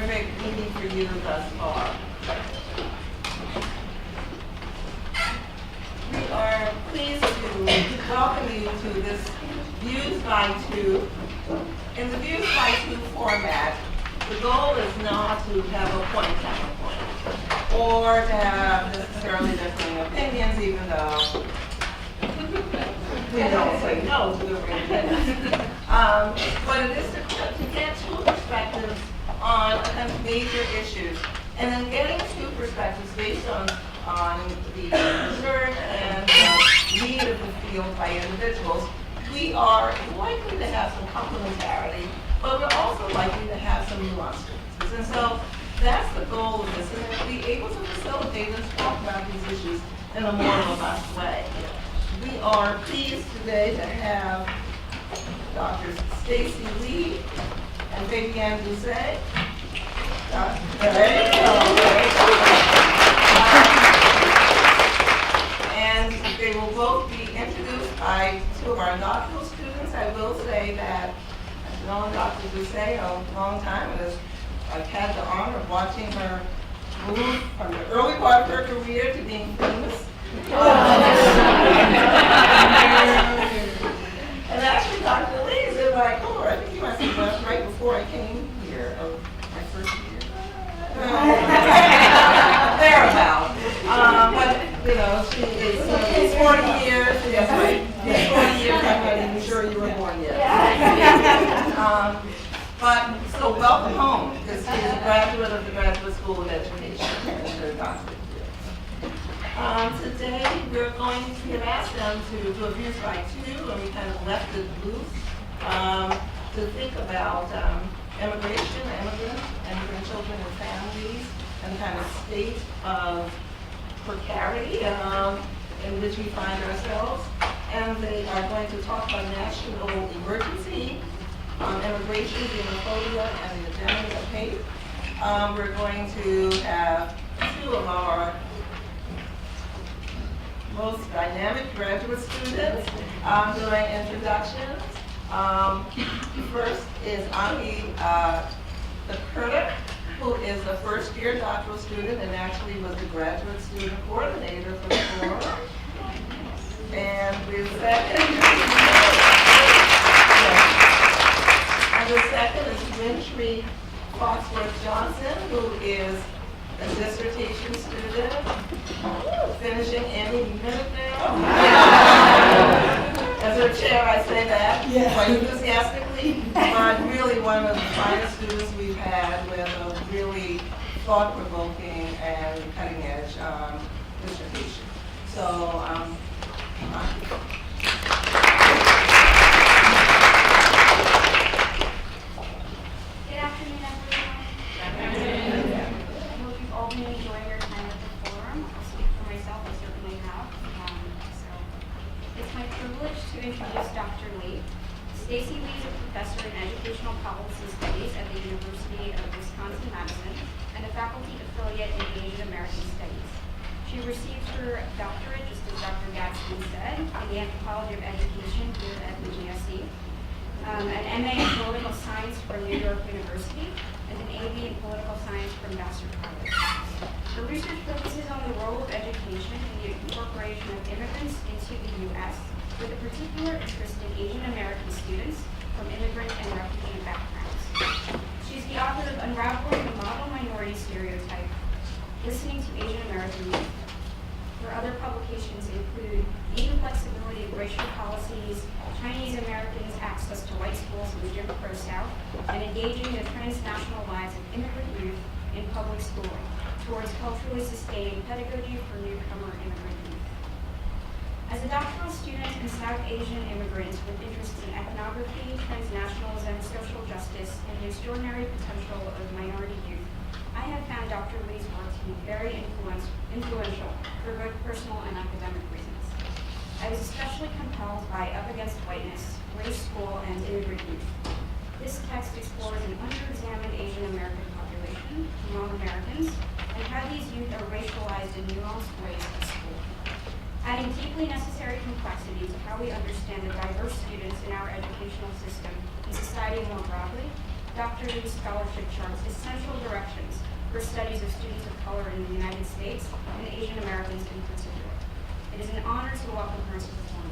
terrific meeting for you thus far. We are pleased to welcome you to this Views by Two. In the Views by Two format, the goal is not to have a point counterpoint or to have necessarily differing opinions, even though we don't say no to differing opinions. But it is to get two perspectives on kind of major issues, and then getting two perspectives based on the concern and need of the field by individuals. We are likely to have some complementarity, but we're also likely to have some nuanced differences. And so that's the goal of this, and to be able to facilitate and talk about these issues in a more robust way. We are pleased today to have Drs. Stacey Lee and Fabienne Doucet. And they will both be introduced by two of our doctoral students. I will say that I've known Dr. Doucet a long time, and I've had the honor of watching her move from the early part of her career to being famous. And actually, Dr. Lee is in my core. I think you must have left right before I came here, of my first year. Thereabout. But, you know, she's 40 years. Yes, right. She's 40 years. I'm not even sure you were born yet. But so welcome home, because she's a graduate of the Graduate School of Education and her doctorate. Today we're going to have asked them to do a Views by Two, and we kind of left it loose to think about immigration, immigrant children and families, and kind of state of precarity in which we find ourselves. And they are going to talk about national emergency, immigration, xenophobia, and the hegemony of hate. We're going to have two of our most dynamic graduate students doing introductions. First is Ankhi Thakurta, who is a first-year doctoral student and actually was the graduate student coordinator for the forum. And the second is Wintre Foxworth Johnson, who is a dissertation student, finishing any minute now. As her chair, I say that quite enthusiastically, but really one of the finest students we've had with a really thought-provoking and cutting-edge dissertation. So, Good afternoon, everyone. I hope you've all been enjoying your time at the forum. I'll speak for myself, I certainly have. So it's my privilege to introduce Dr. Lee. Stacey Lee is a professor in educational policy studies at the University of Wisconsin-Madison and a faculty affiliate in Asian American Studies. She received her doctorate, just as Dr. Gadsden said, in the anthropology of education here at the GSE, an MA in political science from New York University, and an AB in political science from Vassar College. Her research focuses on the role of education in the incorporation of immigrants into the U.S., with a particular interest in Asian American students from immigrant and refugee backgrounds. She's the author of Unraveling the Model Minority Stereotype, Listening to Asian American Youth. Her other publications include Even Flexibility of Racial Policies, Chinese Americans' Access to White Schools in the Jim Crow South, and Engaging the Transnational Lives of Immigrant Youth in Public Schooling, towards culturally sustaining pedagogy for newcomer immigrant youth. As a doctoral student and South Asian immigrant with interests in ethnography, transnationalism, social justice, and the extraordinary potential of minority youth, I have found Dr. Lee's work to be very influential for both personal and academic reasons. I was especially compelled by Up Against Whiteness, Race, School, and Immigrant Youth. This text explores an underexamined Asian American population, Hmong Americans, and how these youth are racialized in nuanced ways at school. Adding deeply necessary complexity to how we understand the diverse students in our educational system and society more broadly, doctoral scholarship charts essential directions for studies of students of color in the United States and Asian Americans in particular. It is an honor to welcome her to the forum.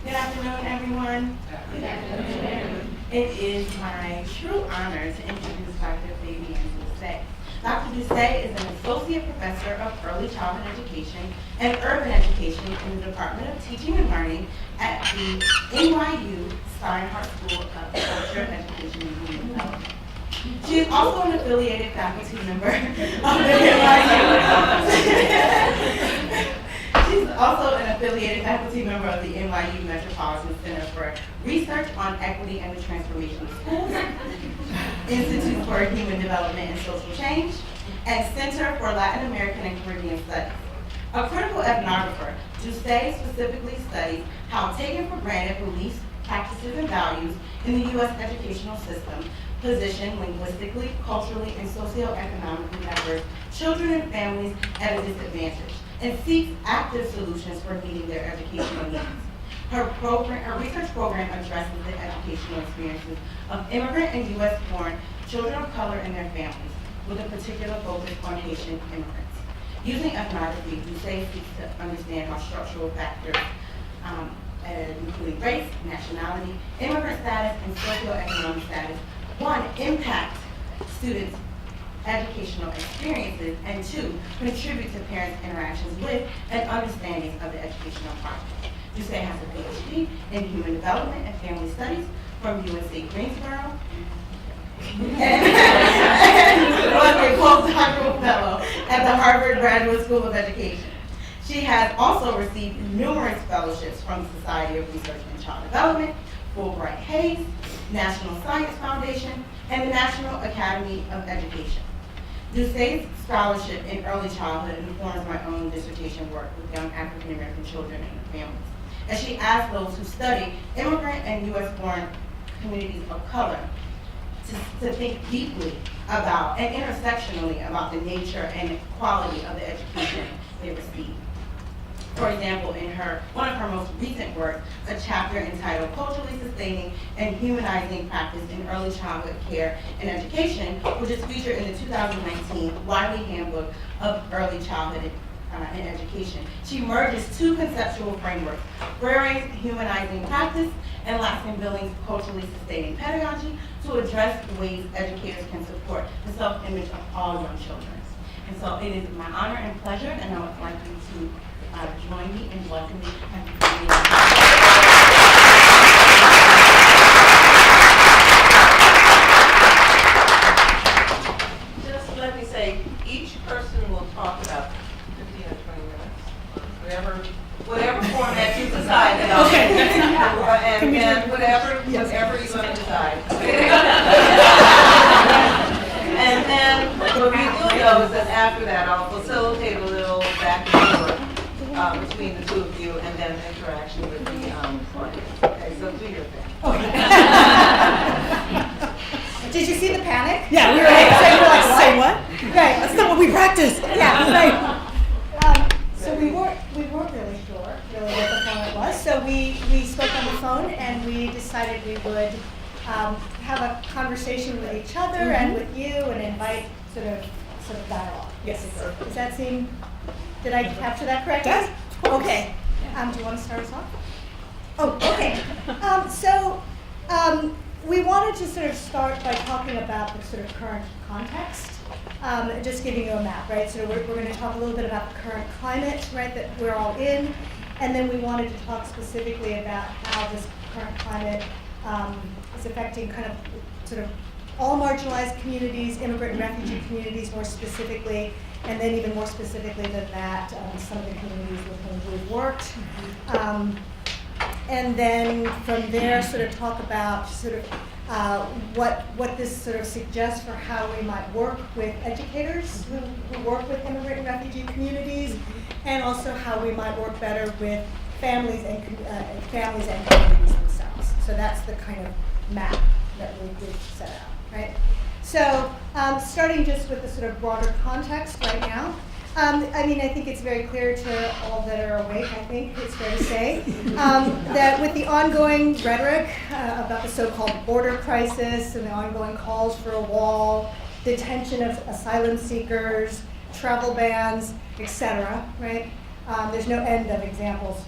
Good afternoon, everyone. Good afternoon. It is my true honor to introduce Dr. Fabienne Doucet. Dr. Doucet is an associate professor of early childhood education and urban education in the Department of Teaching and Learning at the NYU Steinhardt School of Culture, Education, and Human Development. She is also an affiliated faculty member of the NYU. She's also an affiliated faculty member of the NYU Metropolitan Center for Research on Equity and the Transformation of Schools, Institute for Human Development and Social Change, and Center for Latin American and Caribbean Studies. A critical ethnographer, Doucet specifically studies how taken for granted beliefs, practices, and values in the U.S. educational system position linguistically, culturally, and socioeconomically diverse children and families at a disadvantage, and seeks active solutions for meeting their educational needs. Her research program addresses the educational experiences of immigrant and U.S.-born children of color and their families, with a particular focus on Haitian immigrants. Using ethnography, Doucet seeks to understand how structural factors, including race, nationality, immigrant status, and socioeconomic status, one, impact students' educational experiences, and two, contribute to parents' interactions with and understandings of the educational process. Doucet has a PhD in Human Development and Family Studies from UNC Greensboro, and was a postdoctoral fellow at the Harvard Graduate School of Education. She has also received numerous fellowships from the Society of Research in Child Development, Fulbright Hayes, National Science Foundation, and the National Academy of Education. Doucet's scholarship in early childhood informs my own dissertation work with young African American children and their families, as she asks those who study immigrant and U.S.-born communities of color to think deeply about and intersectionally about the nature and quality of the education they receive. For example, in one of her most recent works, a chapter entitled Culturally Sustaining and Humanizing Practice in Early Childhood Care and Education, which is featured in the 2019 Wiley Handbook of Early Childhood and Education. She merges two conceptual frameworks, Frere's humanizing practice and Laxton Billings' culturally sustaining pedagogy, to address the ways educators can support the self-image of all young children. And so it is my honor and pleasure, and I would like you to join me in welcoming Just let me say, each person will talk about 15 or 20 minutes, whatever format you decide on. Okay. And whatever you're going to decide. And then what we do know is that after that, I'll facilitate a little back and forth between the two of you, and then interaction with the audience. Okay, so do your thing. Did you see the panic? Yeah, we were like, say what? Right. That's not what we practiced. Yeah, right. So we weren't really sure what the format was. So we spoke on the phone and we decided we would have a conversation with each other and with you and invite sort of dialogue. Yes. Basically. Does that seem? Did I capture that correctly? Yes. Okay. Do you want to start us off? Oh, okay. We wanted to sort of start by talking about the sort of current context, just giving you a map, right? So we're going to talk a little bit about the current climate, right, that we're all in, and then we wanted to talk specifically about how this current climate is affecting kind of sort of all marginalized communities, immigrant and refugee communities more specifically, and then even more specifically than that, some of the communities with whom we've worked. And then from there, sort of talk about sort of what this sort of suggests for how we might work with educators who work with immigrant and refugee communities, and also how we might work better with families and communities themselves. So that's the kind of map that we've set out, right? So starting just with the sort of broader context right now, I mean, I think it's very clear to all that are awake, I think it's fair to say, that with the ongoing rhetoric about the so-called border crisis and the ongoing calls for a wall, detention of asylum seekers, travel bans, etc., right? There's no end of examples,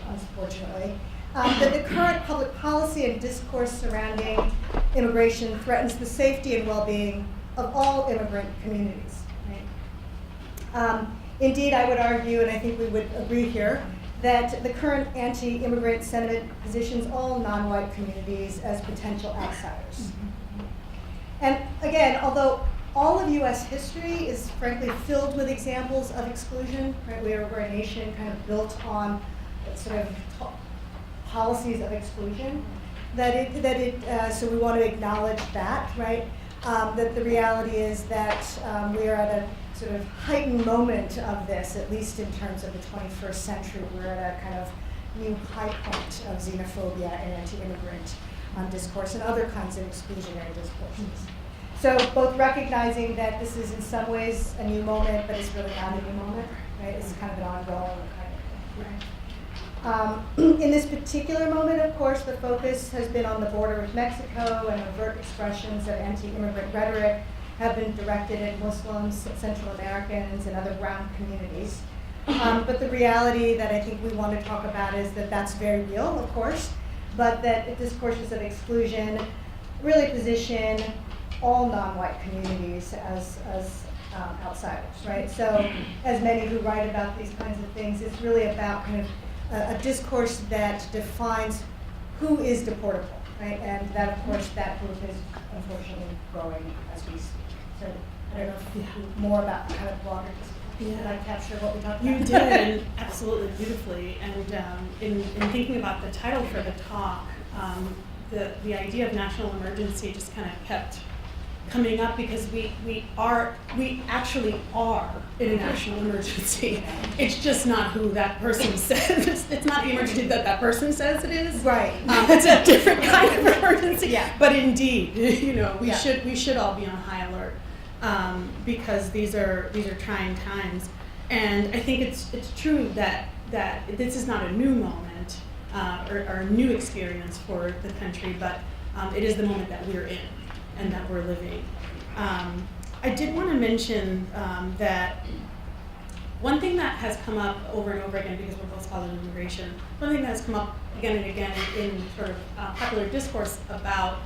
unfortunately. That the current public policy and discourse surrounding immigration threatens the safety and well-being of all immigrant communities. Right? Indeed, I would argue, and I think we would agree here, that the current anti-immigrant sentiment positions all non-white communities as potential outsiders. And again, although all of U.S. history is frankly filled with examples of exclusion, right? We're a nation kind of built on sort of policies of exclusion. So we want to acknowledge that, right? That the reality is that we are at a sort of heightened moment of this, at least in terms of the 21st century. We're at a kind of new high point of xenophobia and anti-immigrant discourse and other kinds of exclusionary discourses. So both recognizing that this is in some ways a new moment, but it's really not a new moment, right? It's kind of an ongoing kind of thing, right? In this particular moment, of course, the focus has been on the border with Mexico, and overt expressions of anti-immigrant rhetoric have been directed at Muslims, Central Americans, and other brown communities. But the reality that I think we want to talk about is that that's very real, of course, but that discourses of exclusion really position all non-white communities as outsiders, right? So as many who write about these kinds of things, it's really about kind of a discourse that defines who is deportable, right? And that, of course, that group is unfortunately growing as we speak. So I don't know if you more about kind of broader discourse. Did I capture what we talked about? You did, absolutely beautifully. And in thinking about the title for the talk, the idea of national emergency just kind of kept coming up because we actually are in a national emergency. It's just not who that person says. It's not the emergency that person says it is. Right. It's a different kind of emergency. Yeah. But indeed, we Yeah. should all be on high alert because these are trying times. And I think it's true that this is not a new moment or a new experience for the country, but it is the moment that we're in and that we're living. I did want to mention that one thing that has come up over and over again, because we're both scholars of immigration, one thing that has come up again and again in sort of popular discourse about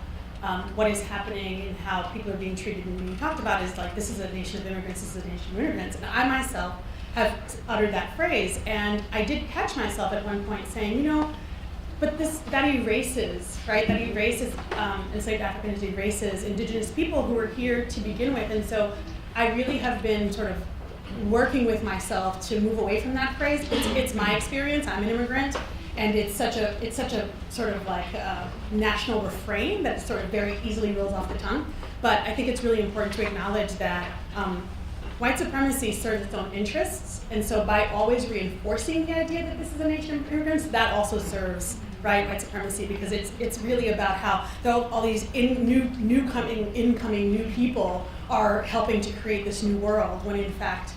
what is happening and how people are being treated and being talked about is like, this is a nation of immigrants, this is a nation of immigrants. And I myself have uttered that phrase, and I did catch myself at one point saying, but that erases, right? That erases enslaved Africans, erases indigenous people who were here to begin with. And so I really have been sort of working with myself to move away from that phrase. It's my experience. I'm an immigrant, and it's such a sort of like national refrain that sort of very easily rolls off the tongue. But I think it's really important to acknowledge that white supremacy serves its own interests, and so by always reinforcing the idea that this is a nation of immigrants, that also serves white supremacy, because it's really about how all these incoming new people are helping to create this new world, when in fact,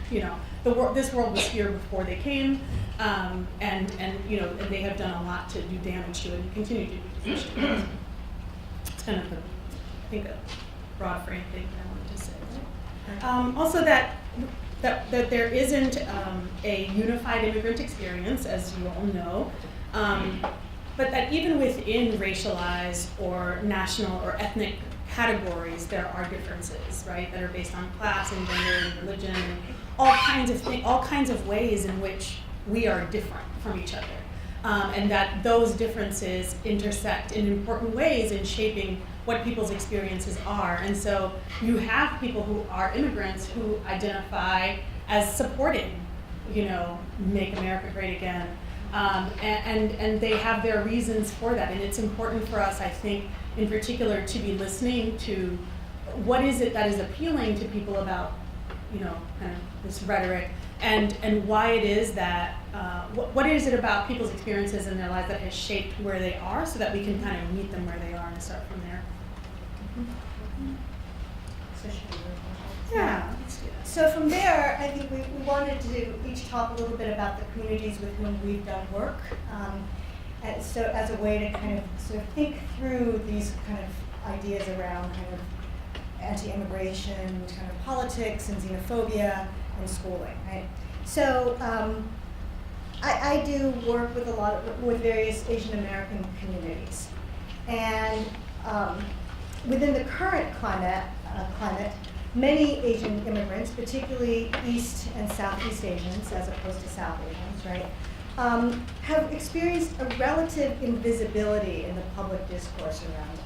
this world was here before they came, and they have done a lot to do damage to it and continue to do damage to it. It's kind of a broad frame thing that I wanted to say. Also that there isn't a unified immigrant experience, as you all know, but that even within racialized or national or ethnic categories, there are differences, right, that are based on class and gender and religion and all kinds of ways in which we are different from each other, and that those differences intersect in important ways in shaping what people's experiences are. And so you have people who are immigrants who identify as supporting, Make America Great Again. And they have their reasons for that. And it's important for us, I think, in particular, to be listening to what is it that is appealing to people about, kind of this rhetoric, and why it is that, what is it about people's experiences in their lives that has shaped where they are, so that we can kind of meet them where they are and start from there. So should we move on? Yeah, let's do that. So from there, I think we wanted to each talk a little bit about the communities with whom we've done work. And so as a way to kind of sort of think through these kind of ideas around kind of anti-immigration kind of politics and xenophobia and schooling, right? So I do work with with various Asian American communities. And within the current climate, many Asian immigrants, particularly East and Southeast Asians, as opposed to South Asians, right, have experienced a relative invisibility in the public discourse around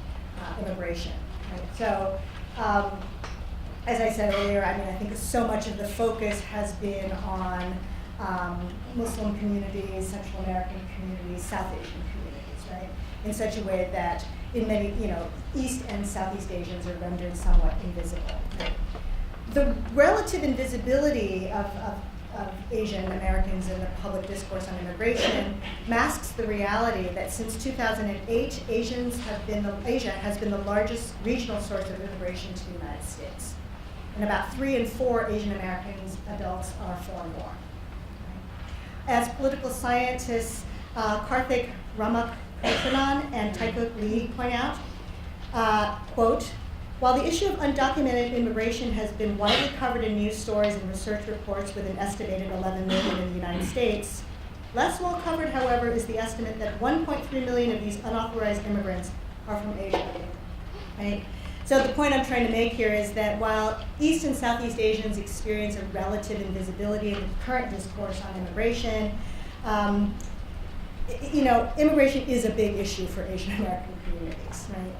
immigration. Right? So, as I said earlier, I mean, I think so much of the focus has been on Muslim communities, Central American communities, South Asian communities, right, in such a way that in many, East and Southeast Asians are rendered somewhat invisible. Right? The relative invisibility of Asian Americans in the public discourse on immigration masks the reality that since 2008, Asia has been the largest regional source of immigration to the United States. And about 3 in 4 Asian Americans adults are foreign-born. As political scientists Karthik Ramakrishnan and Taekuk Lee point out, quote, while the issue of undocumented immigration has been widely covered in news stories and research reports with an estimated 11 million in the United States, less well covered, however, is the estimate that 1.3 million of these unauthorized immigrants are from Asia. Right? So the point I'm trying to make here is that while East and Southeast Asians experience a relative invisibility in the current discourse on immigration, immigration is a big issue for Asian American communities, right?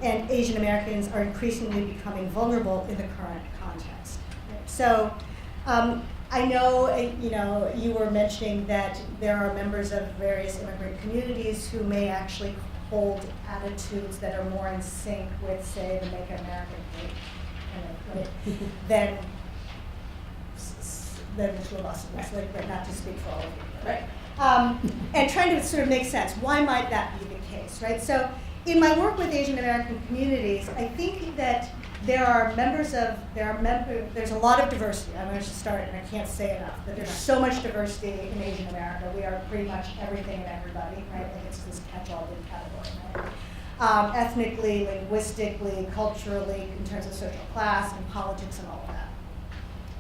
And Asian Americans are increasingly becoming vulnerable in the current context. Right? So I know, you were mentioning that there are members of various immigrant communities who may actually hold attitudes that are more in sync with, say, the Make America Great than the two of us, but not to speak for all of you, right? And trying to sort of make sense. Why might that be the case, right? So in my work with Asian American communities, I think that there's a lot of diversity. I'm going to start, and I can't say enough, but there's so much diversity in Asian America. We are pretty much everything and everybody, right? Like it's this catch-all big category, right? Ethnically, linguistically, culturally, in terms of social class and politics and all of that.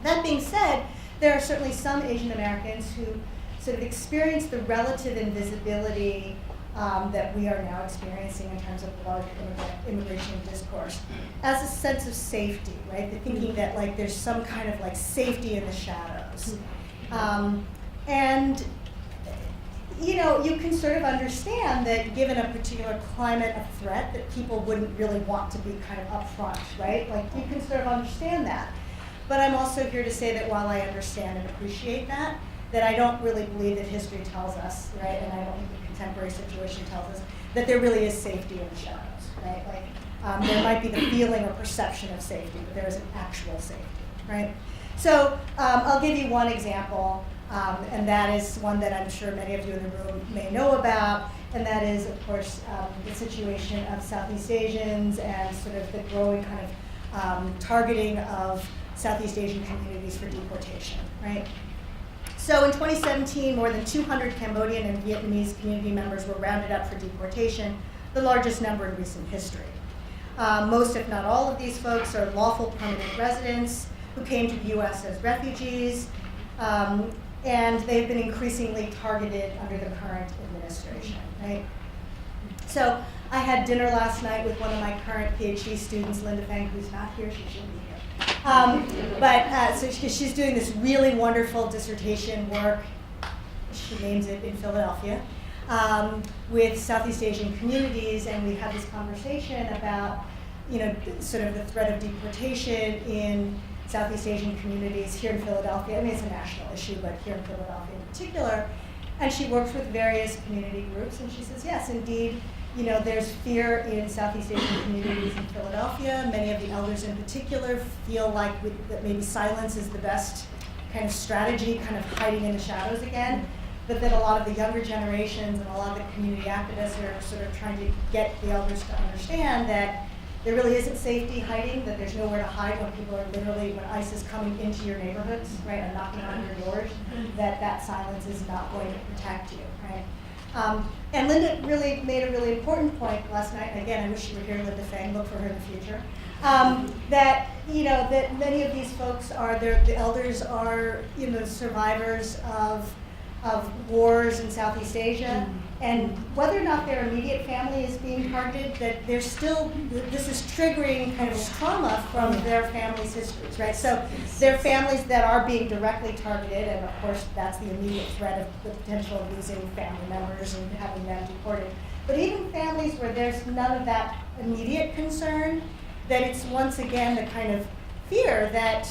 That being said, there are certainly some Asian Americans who sort of experience the relative invisibility that we are now experiencing in terms of large immigration discourse as a sense of safety, right? The thinking that like there's some kind of like safety in the shadows. And you can sort of understand that given a particular climate of threat that people wouldn't really want to be kind of upfront, right? Like you can sort of understand that. But I'm also here to say that while I understand and appreciate that I don't really believe that history tells us, right, and I don't think the contemporary situation tells us, that there really is safety in the shadows, right? Like, there might be the feeling or perception of safety, but there isn't actual safety, right? So I'll give you one example, and that is one that I'm sure many of you in the room may know about, and that is, of course, the situation of Southeast Asians and sort of the growing kind of targeting of Southeast Asian communities for deportation, right? So in 2017, more than 200 Cambodian and Vietnamese community members were rounded up for deportation, the largest number in recent history. Most, if not all, of these folks are lawful permanent residents who came to the U.S. as refugees, and they've been increasingly targeted under the current administration, right? So I had dinner last night with one of my current PhD students, Linda Feng, who's not here, she should be here. So she's doing this really wonderful dissertation work, she names it in Philadelphia, with Southeast Asian communities, and we had this conversation about, sort of the threat of deportation in Southeast Asian communities here in Philadelphia. I mean, it's a national issue, but here in Philadelphia in particular. And she works with various community groups, and she says, yes, indeed, there's fear in Southeast Asian communities in Philadelphia. Many of the elders in particular feel like that maybe silence is the best kind of strategy, kind of hiding in the shadows again. But that a lot of the younger generations and a lot of the community activists are sort of trying to get the elders to understand that there really isn't safety hiding, that there's nowhere to hide when people are literally, when ICE is coming into your neighborhoods, right, and knocking on your doors, that silence is not going to protect you, right? And Linda really made a really important point last night, and again, I wish you were here, Linda Fang, look for her in the future, that, you know, that many of these folks are, the elders are, you know, survivors of wars in Southeast Asia, and whether or not their immediate family is being targeted, that there's still, this is triggering kind of trauma from their family's histories, right? So there are families that are being directly targeted, and of course that's the immediate threat of the potential of losing family members and having them deported. But even families where there's none of that immediate concern, that it's once again the kind of fear that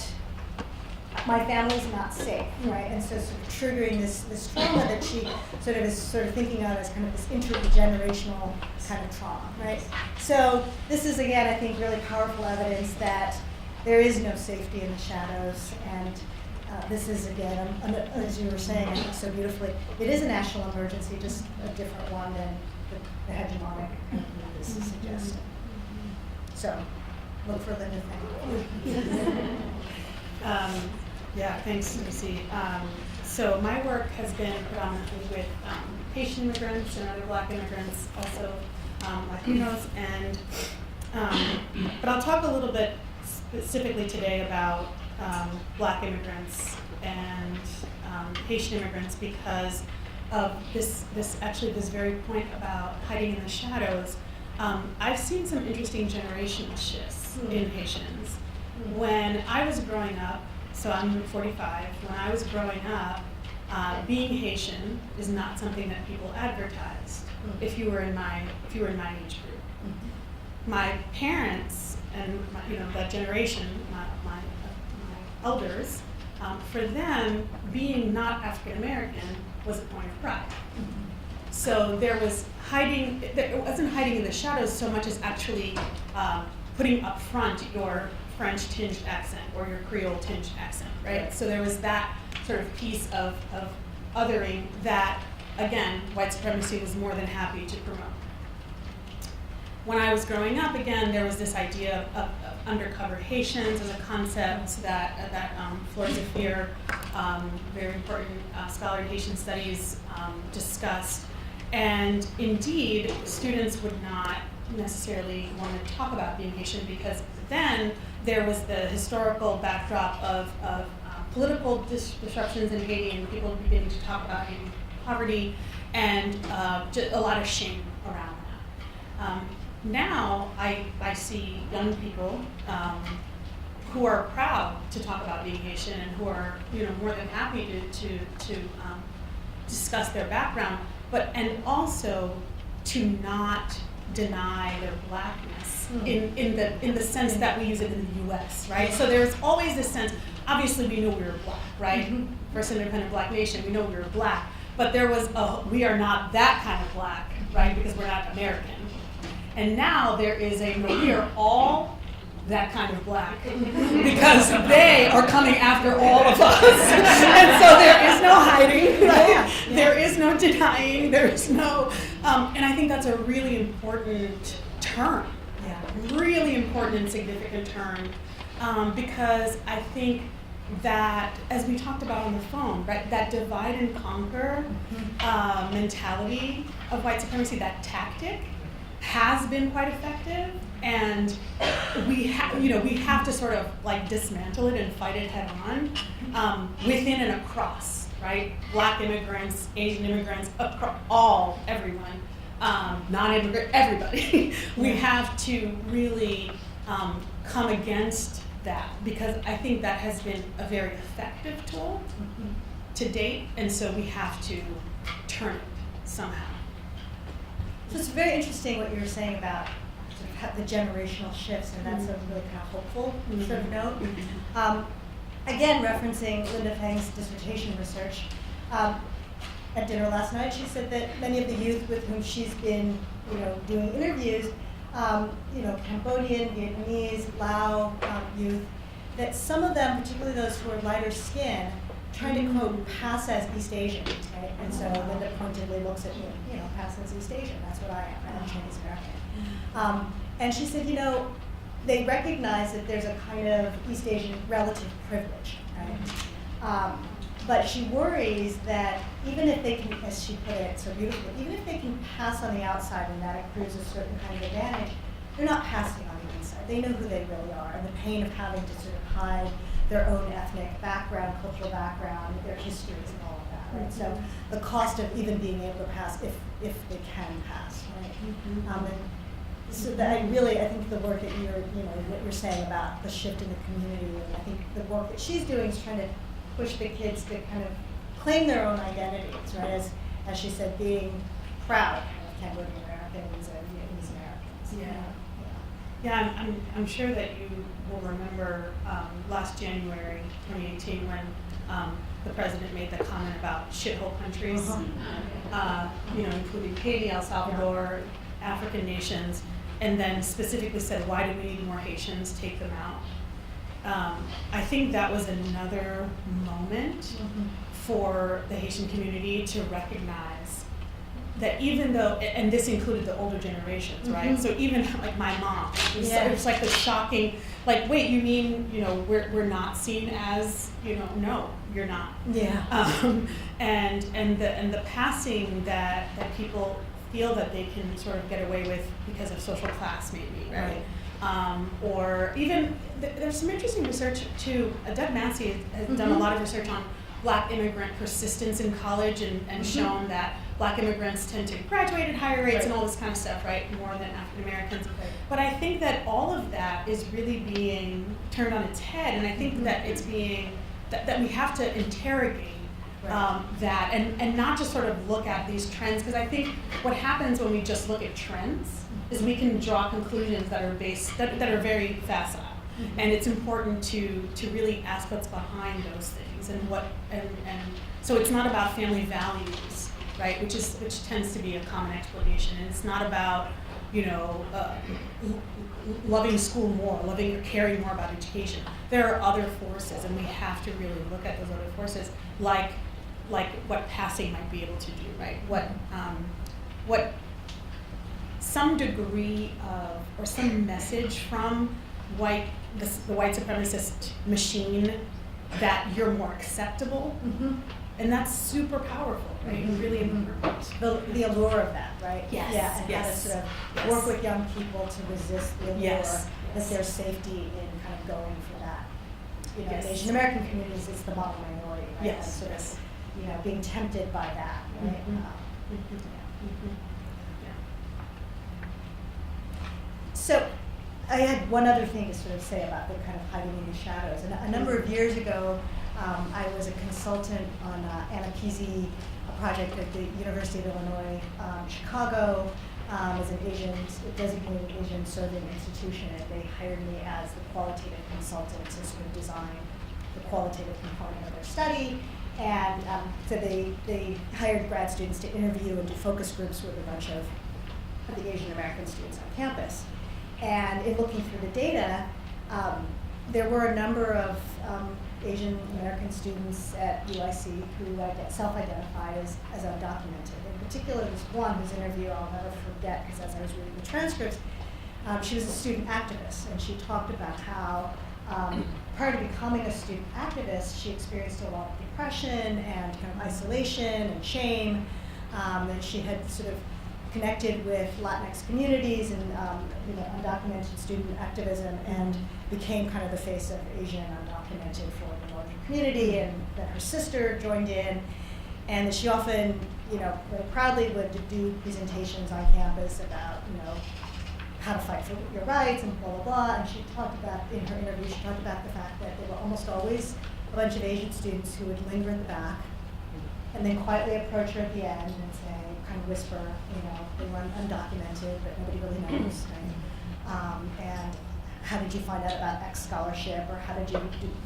my family's not safe, right? And so sort of triggering this trauma that she is thinking of as kind of this intergenerational kind of trauma, right? So this is again, I think, really powerful evidence that there is no safety in the shadows, and this is again, as you were saying, I think so beautifully, it is a national emergency, just a different one than the hegemonic kind of view this is suggesting. So look for Linda Fang. Yeah, thanks, Stacey. So my work has been predominantly with Haitian immigrants and other Black immigrants, also Latinos, and but I'll talk a little bit specifically today about Black immigrants and Haitian immigrants because of this very point about hiding in the shadows. I've seen some interesting generational shifts in Haitians. When I was growing up, so I'm 45, when I was growing up, being Haitian is not something that people advertised if you were in my age group. My parents and that generation, my elders, for them, being not African American was a point of pride. So there was hiding, it wasn't hiding in the shadows so much as actually putting up front your French tinged accent or your Creole tinged accent, right? So there was that sort of piece of othering that, again, white supremacy was more than happy to promote. When I was growing up, again, there was this idea of undercover Haitians as a concept that Fleur Zafir, very important scholar in Haitian studies, discussed. And indeed, students would not necessarily want to talk about being Haitian because then there was the historical backdrop of political disruptions in Haiti and people beginning to talk about Haiti poverty and just a lot of shame around that. Now I see young people who are proud to talk about being Haitian and who are more than happy to discuss their background, and also to not deny their Blackness in the sense that we use it in the U.S., right? So there's always this sense. Obviously, we knew we were Black, right? First independent Black nation, we know we were Black, but there was we are not that kind of Black, right? Because we're not American. And now there is we are all that kind of Black because they are coming after all of us. And so there is no hiding, right? Yeah. There is no denying, there is no, and I think that's a really important turn. Yeah. Really important and significant turn because I think that, as we talked about on the phone, right, that divide and conquer mentality of white supremacy, that tactic, has been quite effective, and we have to sort of like dismantle it and fight it head on within and across, right? Black immigrants, Asian immigrants, everyone, non-immigrant, everybody. We have to really come against that because I think that has been a very effective tool to date, and so we have to turn it somehow. So it's very interesting what you were saying about sort of the generational shifts, and that's a really kind of hopeful sort of note. Again, referencing Linda Fang's dissertation research, at dinner last night, she said that many of the youth with whom she's been, doing interviews, Cambodian, Vietnamese, Lao youth, that some of them, particularly those who are lighter skinned, trying to quote pass as East Asian, right? And so Linda pointedly looks at me, pass as East Asian. That's what I am. I'm Chinese American. And she said, they recognize that there's a kind of East Asian relative privilege, right? But she worries that even if they can, as she put it so beautifully, even if they can pass on the outside and that accrues a certain kind of advantage, they're not passing on the inside. They know who they really are, and the pain of having to sort of hide their own ethnic background, cultural background, their histories and all of that, right? So the cost of even being able to pass, if they can pass, right? And so that I think the work that what you're saying about the shift in the community, and I think the work that she's doing is trying to push the kids to kind of claim their own identities, right? As she said, being proud of Cambodian Americans and Vietnamese Americans. Yeah, I'm sure that you will remember last January 2018 when the president made the comment about shithole countries, including Haiti, El Salvador, African nations, and then specifically said, why do we need more Haitians? Take them out. I think that was another moment for the Haitian community to recognize that even though, and this included the older generations, right? So even like my mom, it was like the shocking, like, wait, you mean, we're not seen as, no, you're not. Yeah. And the passing that people feel that they can sort of get away with because of social class, maybe, right? Or even, there's some interesting research too. Doug Massey has done a lot of research on Black immigrant persistence in college and shown that Black immigrants tend to graduate at higher rates and all this kind of stuff, right, more than African Americans. But I think that all of that is really being turned on its head, and I think that it's being, that we have to interrogate that and not just sort of look at these trends, because I think what happens when we just look at trends is we can draw conclusions that are that are very facile. And it's important to really ask what's behind those things and so it's not about family values, right, which tends to be a common explanation, and it's not about loving school more, loving or caring more about education. There are other forces, and we have to really look at those other forces, like what passing might be able to do, right? What some degree of, or some message from the white supremacist machine that you're more acceptable, and that's super powerful, right? Really important. The allure of that, right? Yes. Yeah, and how to sort of work with young people to resist the allure that there's safety in kind of going for that. In Asian American communities, it's the model minority, right? Yes. And sort of, being tempted by that, right? So I had one other thing to sort of say about the kind of hiding in the shadows. And a number of years ago, I was a consultant on Anapizi, a project at the University of Illinois, Chicago, as an designated Asian serving institution, and they hired me as the qualitative consultant to sort of design the qualitative component of their study. And so they hired grad students to interview and do focus groups with a bunch of the Asian American students on campus. And in looking through the data, there were a number of Asian American students at UIC who self-identified as undocumented. In particular, this one whose interview I'll never forget, because as I was reading the transcripts, she was a student activist, and she talked about how prior to becoming a student activist, she experienced a lot of depression and kind of isolation and shame, and she had sort of connected with Latinx communities and undocumented student activism, and became kind of the face of Asian undocumented for the larger community. And then her sister joined in, and she often, very proudly would do presentations on campus about, how to fight for your rights and blah, blah, blah. And she talked about, in her interview, she talked about the fact that there were almost always a bunch of Asian students who would linger in the back and then quietly approach her at the end and say, kind of whisper, they were undocumented, but nobody really knows, right? And how did you find out about X scholarship, or how did you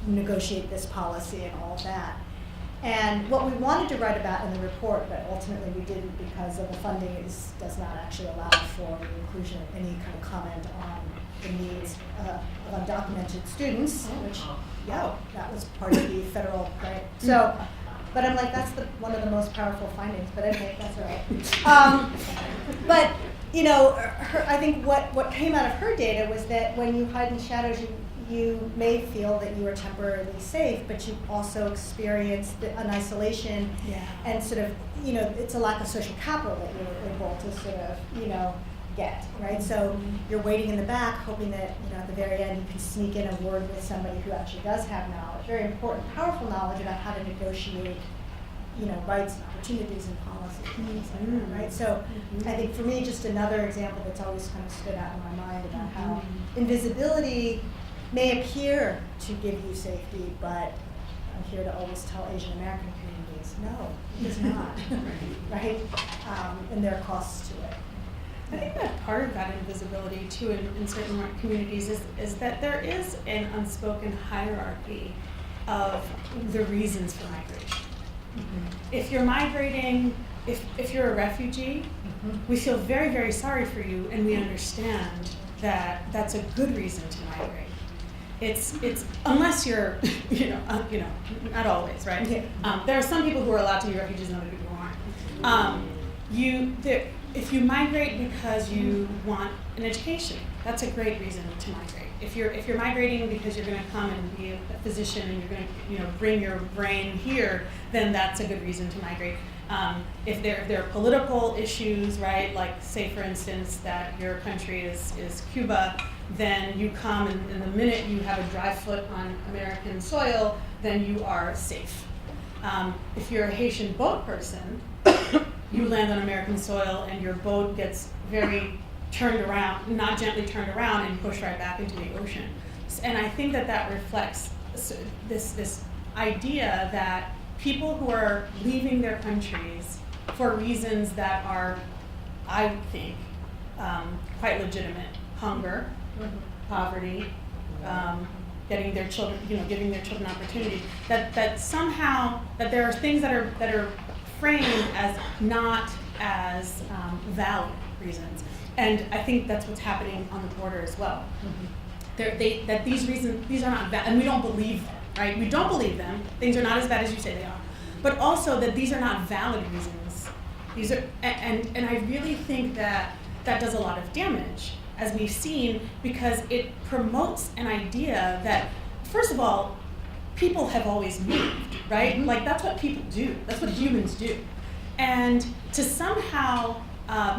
negotiate this policy and all of that? And what we wanted to write about in the report, but ultimately we didn't because of the funding does not actually allow for the inclusion of any kind of comment on the needs of undocumented students, which, that was part of the federal, right? So, but I'm like, that's one of the most powerful findings, but anyway, that's all right. But I think what came out of her data was that when you hide in shadows, you may feel that you are temporarily safe, but you also experience an isolation and sort of, it's a lack of social capital that you're able to sort of, get, right? So you're waiting in the back, hoping that, at the very end, you can sneak in a word with somebody who actually does have knowledge, very important, powerful knowledge about how to negotiate, rights and opportunities and policy, things like that, right? So I think for me, just another example that's always kind of stood out in my mind about how invisibility may appear to give you safety, but I'm here to always tell Asian American communities, no, it does not, right? And there are costs to it. I think that part of that invisibility too in certain communities is that there is an unspoken hierarchy of the reasons for migration. If you're migrating, if you're a refugee, we feel very, very sorry for you, and we understand that that's a good reason to migrate. It's unless you're, not always, right? Yeah. There are some people who are allowed to be refugees and other people who aren't. If you migrate because you want an education, that's a great reason to migrate. If you're migrating because you're going to come and be a physician and you're going to bring your brain here, then that's a good reason to migrate. If there are political issues, right, like say for instance that your country is Cuba, then you come and the minute you have a dry foot on American soil, then you are safe. If you're a Haitian boat person, you land on American soil and your boat gets very turned around, not gently turned around and pushed right back into the ocean. And I think that reflects this idea that people who are leaving their countries for reasons that are, I think, quite legitimate, hunger, poverty, getting their children, giving their children opportunity, that somehow that there are things that are framed as not as valid reasons. And I think that's what's happening on the border as well. That these reasons, these are not valid, and we don't believe them, right? We don't believe them. Things are not as bad as you say they are. But also that these are not valid reasons. These are, and I really think that does a lot of damage, as we've seen, because it promotes an idea that, first of all, people have always moved, right? Like that's what people do. That's what humans do. And to somehow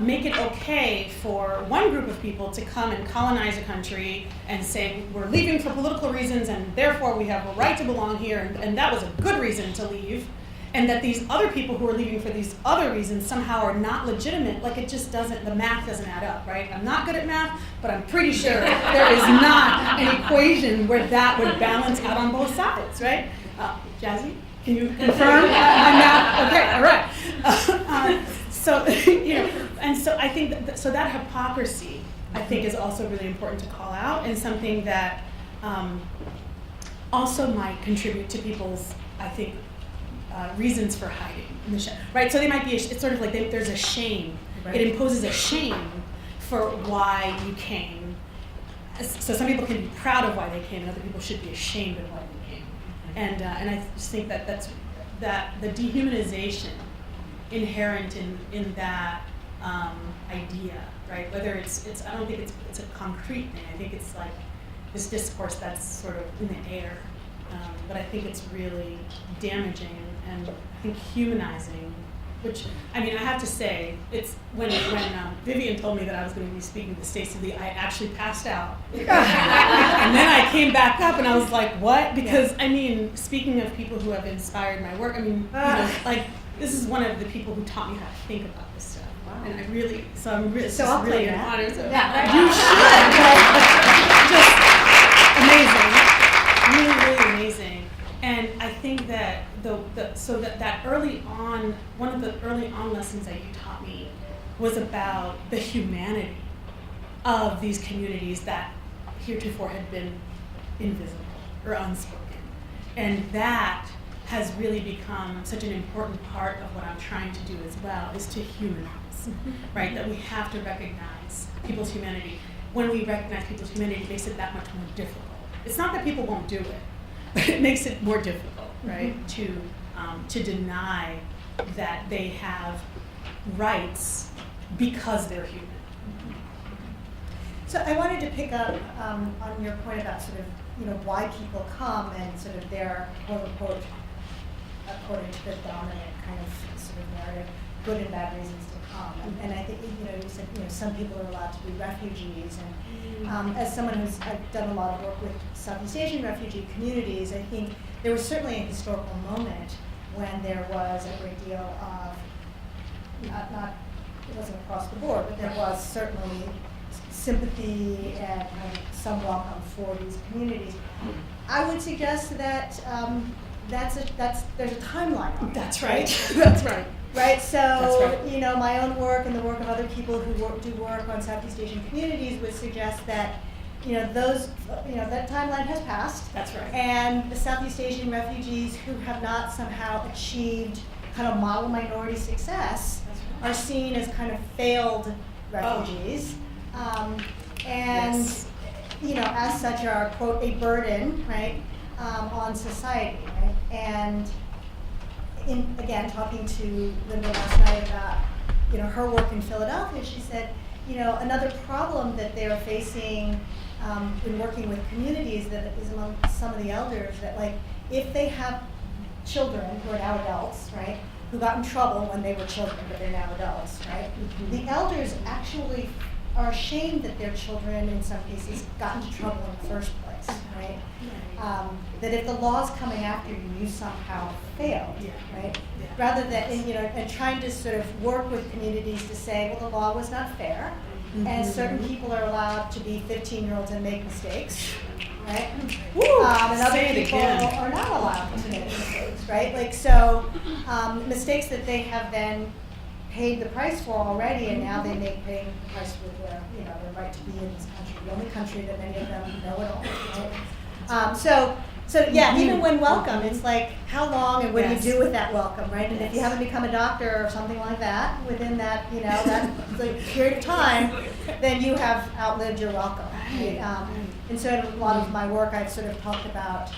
make it okay for one group of people to come and colonize a country and say we're leaving for political reasons and therefore we have a right to belong here and that was a good reason to leave, and that these other people who are leaving for these other reasons somehow are not legitimate, like it just doesn't, the math doesn't add up, right? I'm not good at math, but I'm pretty sure there is not an equation where that would balance out on both sides, right? Jazzy, can you confirm my math? Okay, all right. So, and so I think that hypocrisy, I think, is also really important to call out, and something that also might contribute to people's, I think, reasons for hiding in the right? So they might be, it's sort of like there's a shame. Right. It imposes a shame for why you came. So some people can be proud of why they came, and other people should be ashamed of why they came. And I just think that the dehumanization inherent in that idea, right? Whether it's I don't think it's a concrete thing. I think it's like this discourse that's sort of in the air. But I think it's really damaging and I think humanizing, which, I mean, I have to say, it's when Vivian told me that I was going to be speaking to Stacey Lee, I actually passed out. And then I came back up and I was like, what? Because, I mean, speaking of people who have inspired my work, I mean, like, this is one of the people who taught me how to think about this stuff. Wow. And I'm really an honor. So yeah, you should. Just amazing. Really amazing. And I think that that early on, one of the early on lessons that you taught me was about the humanity of these communities that heretofore had been invisible or unspoken. And that has really become such an important part of what I'm trying to do as well, is to humanize, right? That we have to recognize people's humanity. When we recognize people's humanity, it makes it that much more difficult. It's not that people won't do it, but it makes it more difficult, right? To deny that they have rights because they're human, So I wanted to pick up on your point about sort of, why people come and sort of their quote unquote, according to the dominant kind of sort of narrative, good and bad reasons to come. And I think, you said, some people are allowed to be refugees. And as someone who's done a lot of work with Southeast Asian refugee communities, I think there was certainly a historical moment when there was a great deal of, it wasn't across the board, but there was certainly sympathy and some welcome for these communities. I would suggest that there's a timeline on That's that, right. That's right. Right, so, That's right. My own work and the work of other people who do work on Southeast Asian communities would suggest that, that timeline has passed. That's right. And the Southeast Asian refugees who have not somehow achieved kind of model minority success are seen as kind of failed refugees. And, Yes. As such are, quote, a burden, right, on society, right? And again, talking to Linda last night about, her work in Philadelphia, she said, another problem that they're facing in working with communities that is among some of the elders, that like, if they have children who are now adults, right, who got in trouble when they were children, but they're now adults, right, the elders actually are ashamed that their children, in some cases, got into trouble in the first place, right? That if the law's coming after you, you somehow failed, right? Yeah. Rather than, and trying to sort of work with communities to say, well, the law was not fair, and certain people are allowed to be 15-year-olds and make mistakes, right? Woo, And other say it people again. are not allowed to make mistakes, right? Like, so, mistakes that they have then paid the price for already, and now they may pay the price with their, their right to be in this country, the only country that many of them know at all, right? So yeah, even when welcome, it's like, how long and what do you do with that welcome, right? And if you haven't become a doctor or something like that within that, that like, period of time, then you have outlived your welcome, right? And so in a lot of my work, I've sort of talked about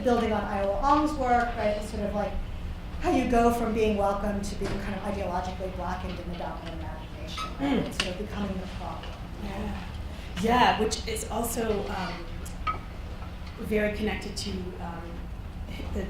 building on Iowa Ong's work, right? It's sort of like how you go from being welcome to being kind of ideologically blackened in the dominant imagination, right? It's sort of becoming the problem. Yeah, which is also very connected to the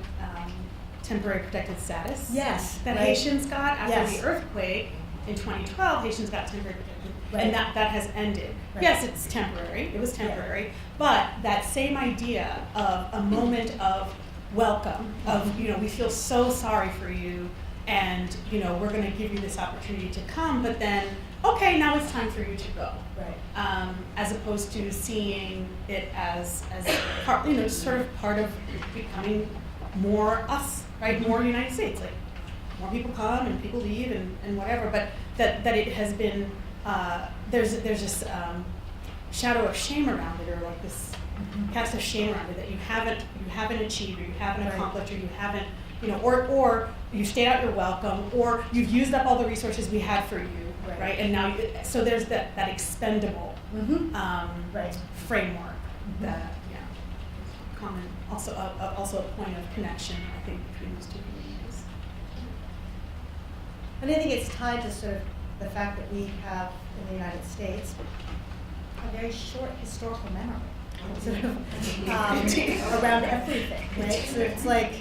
temporary protected status. Yes, that right. Haitians got after Yes. the earthquake in 2012. Haitians got temporary protected, Right. and that has ended. Right. Yes, it's temporary. It was temporary, but that same idea of a moment of welcome, of we feel so sorry for you, and we're going to give you this opportunity to come, but then okay, now it's time for you to go. Right. As opposed to seeing it as part, sort of part of becoming more us, right? More United States, like more people come and people leave and whatever, but that it has been there's this shadow of shame around it, or like this cast of shame around it, that you haven't achieved, or you haven't Right. accomplished, or you haven't, or you stayed out your welcome, or you've used up all the resources we had for you. Right, and now so there's that expendable Right. framework that common also a point of connection, I think, between those two communities. And I think it's tied to sort of the fact that we have in the United States a very short historical memory, sort of around everything, right? So it's like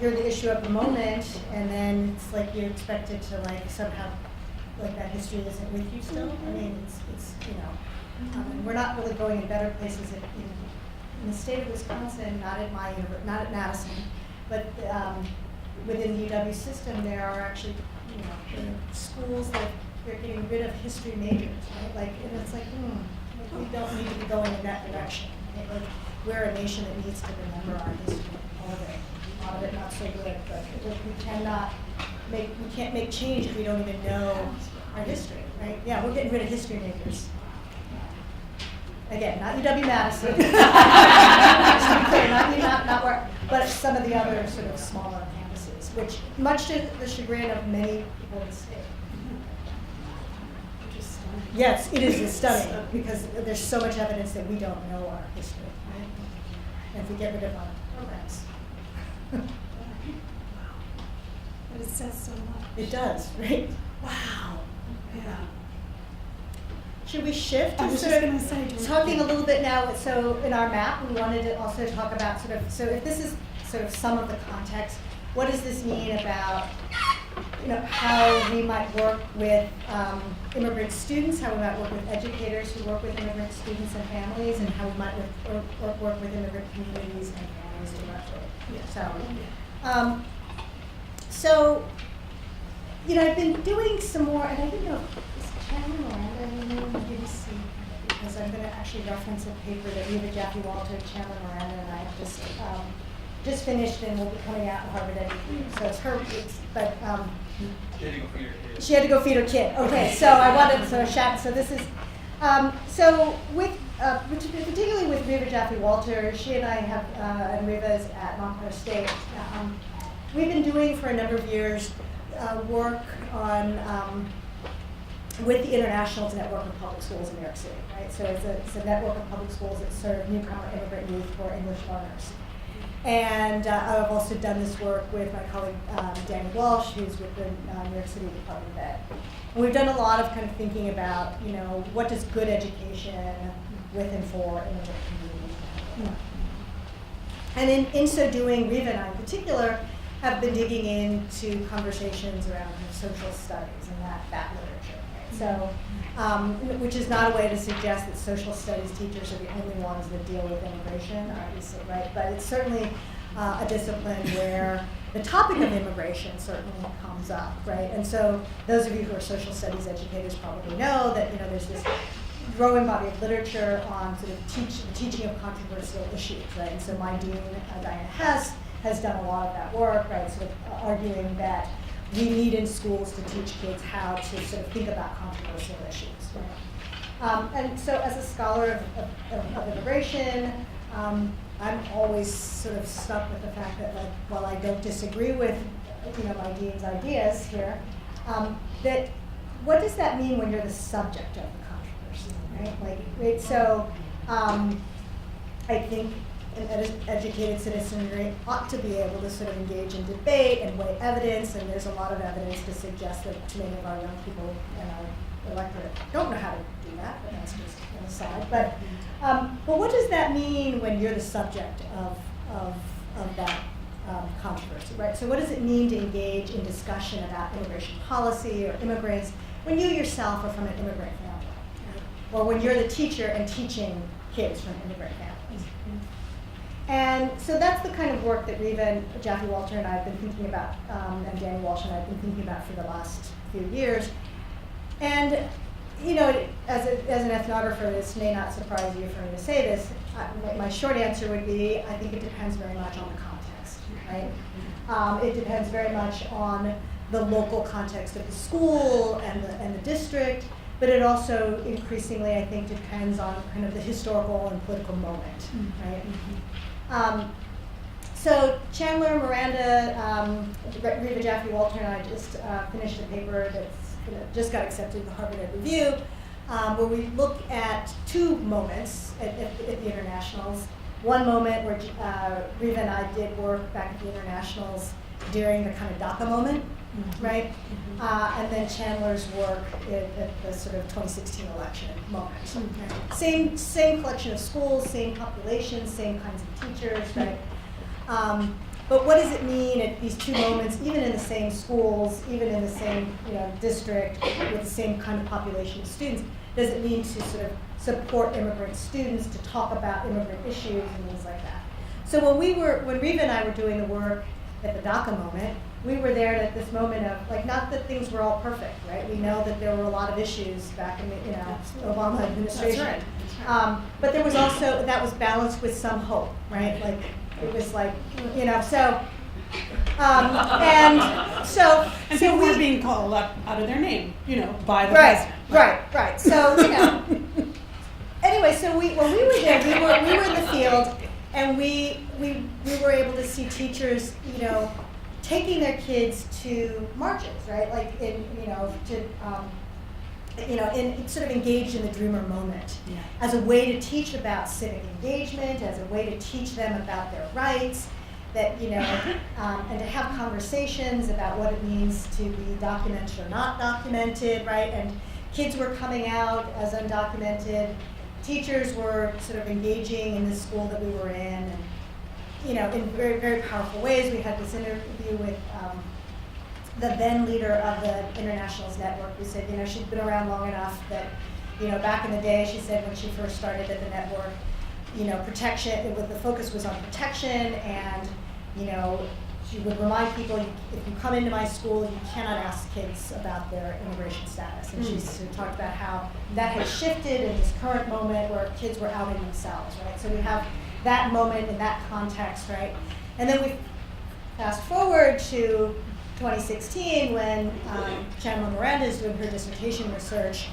you're the issue of the moment, and then it's like you're expected to like somehow, like that history isn't with you still. I mean, it's and we're not really going in better places in the state of Wisconsin, not at Madison, but within the UW system, there are actually, there are schools that they're getting rid of history majors, right? Like, and it's like, we don't need to be going in that direction. Right? Like, we're a nation that needs to remember our history, all of it. A lot of it not so good, but we can't make change if we don't even know our history, right? Yeah, we're getting rid of history majors. Again, not UW-Madison. Just to be clear, not where, but some of the other sort of smaller campuses, which, much to the chagrin of many people in the state. Which is stunning. Yes, it is stunning, because there's so much evidence that we don't know our history, right? And if we get rid of our programs. But it says so much. It does, right? Wow. Yeah. should we shift? I to was sort just of gonna say, do we- talking a little bit now, so in our map, we wanted to also talk about sort of, so if this is sort of some of the context, what does this mean about, how we might work with immigrant students, how we might work with educators who work with immigrant students and families, and how we might work with immigrant communities and families directly. So, I've been doing some more, and I didn't know, is Chandler Miranda in the room? I didn't see, because I'm going to actually reference a paper that Vivian Gadsden, Chandler Miranda, and I have just finished and will be coming out in Harvard Education. So it's her, but she had to go feed her kid. Okay, so I wanted so this is so with particularly with Reva Jaffe-Walter, she and I have and Reva's at Montclair State. We've been doing for a number of years work on with the Internationals Network of Public Schools in New York City, right? So it's a network of public schools that serve newcomer immigrant youth who are English learners. And I've also done this work with my colleague Danny Walsh, who's with the New York City Department of Ed. And we've done a lot of kind of thinking about, what does good education with and for immigrant communities. And in so doing, Reva and I in particular have been digging into conversations around social studies and that literature. Right? So, which is not a way to suggest that social studies teachers are the only ones that deal with immigration, obviously, right? But it's certainly a discipline where the topic of immigration certainly comes up, right? And so those of you who are social studies educators probably know that there's this growing body of literature on sort of teaching of controversial issues, right? And so my dean, Diana Hess, has done a lot of that work, right? Sort of arguing that we need in schools to teach kids how to sort of think about controversial issues, right? And so as a scholar of immigration, I'm always sort of stuck with the fact that, like, while I don't disagree with, my dean's ideas here, that what does that mean when you're the subject of the controversy, right? Like, so I think an educated citizenry ought to be able to sort of engage in debate and weigh evidence, and there's a lot of evidence to suggest that many of our young people in our electorate don't know how to do that, but that's just an aside. But what does that mean when you're the subject of that controversy, right? So what does it mean to engage in discussion about immigration policy or immigrants when you yourself are from an immigrant family, right? Or when you're the teacher and teaching kids from immigrant families? And so that's the kind of work that Reva and Jaffe-Walter and I have been thinking about, and Danny Walsh and I have been thinking about for the last few years. And, as an ethnographer, this may not surprise you for me to say this. My short answer would be, I think it depends very much on the context, right? It depends very much on the local context of the school and the district, but it also increasingly, I think, depends on kind of the historical and political moment, right? So Chandler, Miranda, Reva Jaffe-Walter and I just finished a paper that's just got accepted in the Harvard Ed Review, where we look at two moments at the Internationals. One moment where Reva and I did work back at the Internationals during the kind of DACA moment, right? And then Chandler's work at the sort of 2016 election moment. Same collection of schools, same population, same kinds of teachers, right? But what does it mean at these two moments, even in the same schools, even in the same district, with the same kind of population of students? Does it mean to sort of support immigrant students, to talk about immigrant issues and things like that? So when Reva and I were doing the work at the DACA moment, we were there at this moment of, like, not that things were all perfect, right? We know that there were a lot of issues back in the Obama administration. That's right. But there was also, that was balanced with some hope, right? Like, it was like, so, and so. And people were being called up out of their name, by the president. Right. So, anyway, so when we were there, we were in the field, and we were able to see teachers, taking their kids to marches, right? Like in sort of engaged in the Dreamer moment, as a way to teach about civic engagement, as a way to teach them about their rights, that and to have conversations about what it means to be documented or not documented, right? And kids were coming out as undocumented, teachers were sort of engaging in the school that we were in, and in very, very powerful ways. We had this interview with the then leader of the Internationals Network, who said, she'd been around long enough that, back in the day, she said when she first started at the network, protection, the focus was on protection, and, she would remind people, if you come into my school, you cannot ask kids about their immigration status. And she sort of talked about how that had shifted in this current moment where kids were outing themselves, right? So we have that moment in that context, right? And then we fast forward to 2016 when Chandler Miranda is doing her dissertation research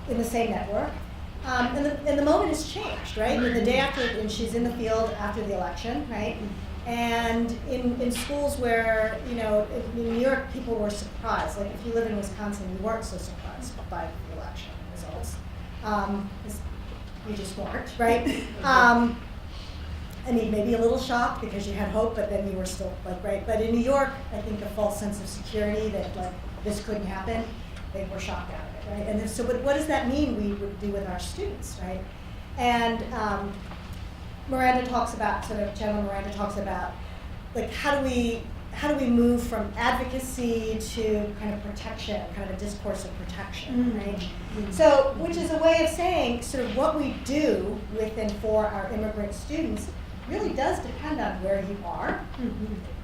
in the same network. And the moment has changed, right? And the day after, and she's in the field after the election, right? And in schools where, in New York, people were surprised. Like if you live in Wisconsin, you weren't so surprised by the election results. 'Cause you just weren't, right? I mean, maybe a little shocked because you had hope, but then you were still right. But in New York, I think the false sense of security that this couldn't happen, they were shocked out of it, right? And then, so what does that mean we would do with our students, right? And Chandler Miranda talks about how do we move from advocacy to kind of protection, kind of a discourse of protection, right? Mm-hmm. So, which is a way of saying sort of what we do with and for our immigrant students really does depend on where you are,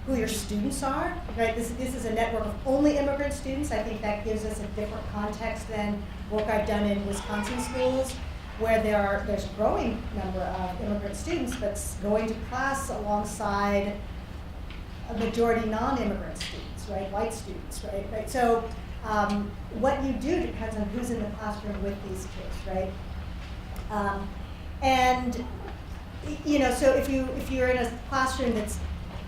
who your students are, right? This is a network of only immigrant students. I think that gives us a different context than work I've done in Wisconsin schools, where there's a growing number of immigrant students, but going to class alongside a majority non-immigrant students, right? White students, right? So what you do depends on who's in the classroom with these kids, right? So if you're in a classroom that's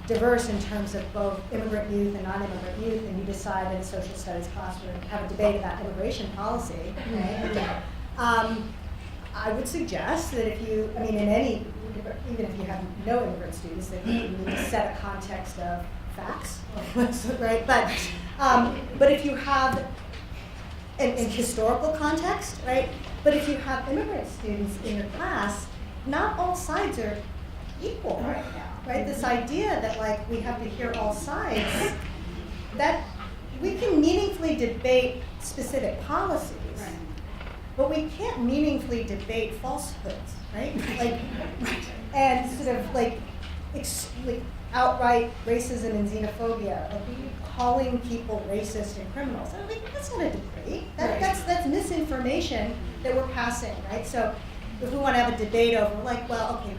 diverse in terms of both immigrant youth and non-immigrant youth, and you decide in a social studies classroom to have a debate about immigration policy, right? I would suggest that even if you have no immigrant students, that you need to set a context of facts, right? But if you have in historical context, right? But if you have immigrant students in your class, not all sides are equal right now, right? This idea that we have to hear all sides, that we can meaningfully debate specific policies, but we can't meaningfully debate falsehoods, right? And sort of outright racism and xenophobia, calling people racist and criminals. That's not a debate. That's misinformation that we're passing, right? So if we want to have a debate over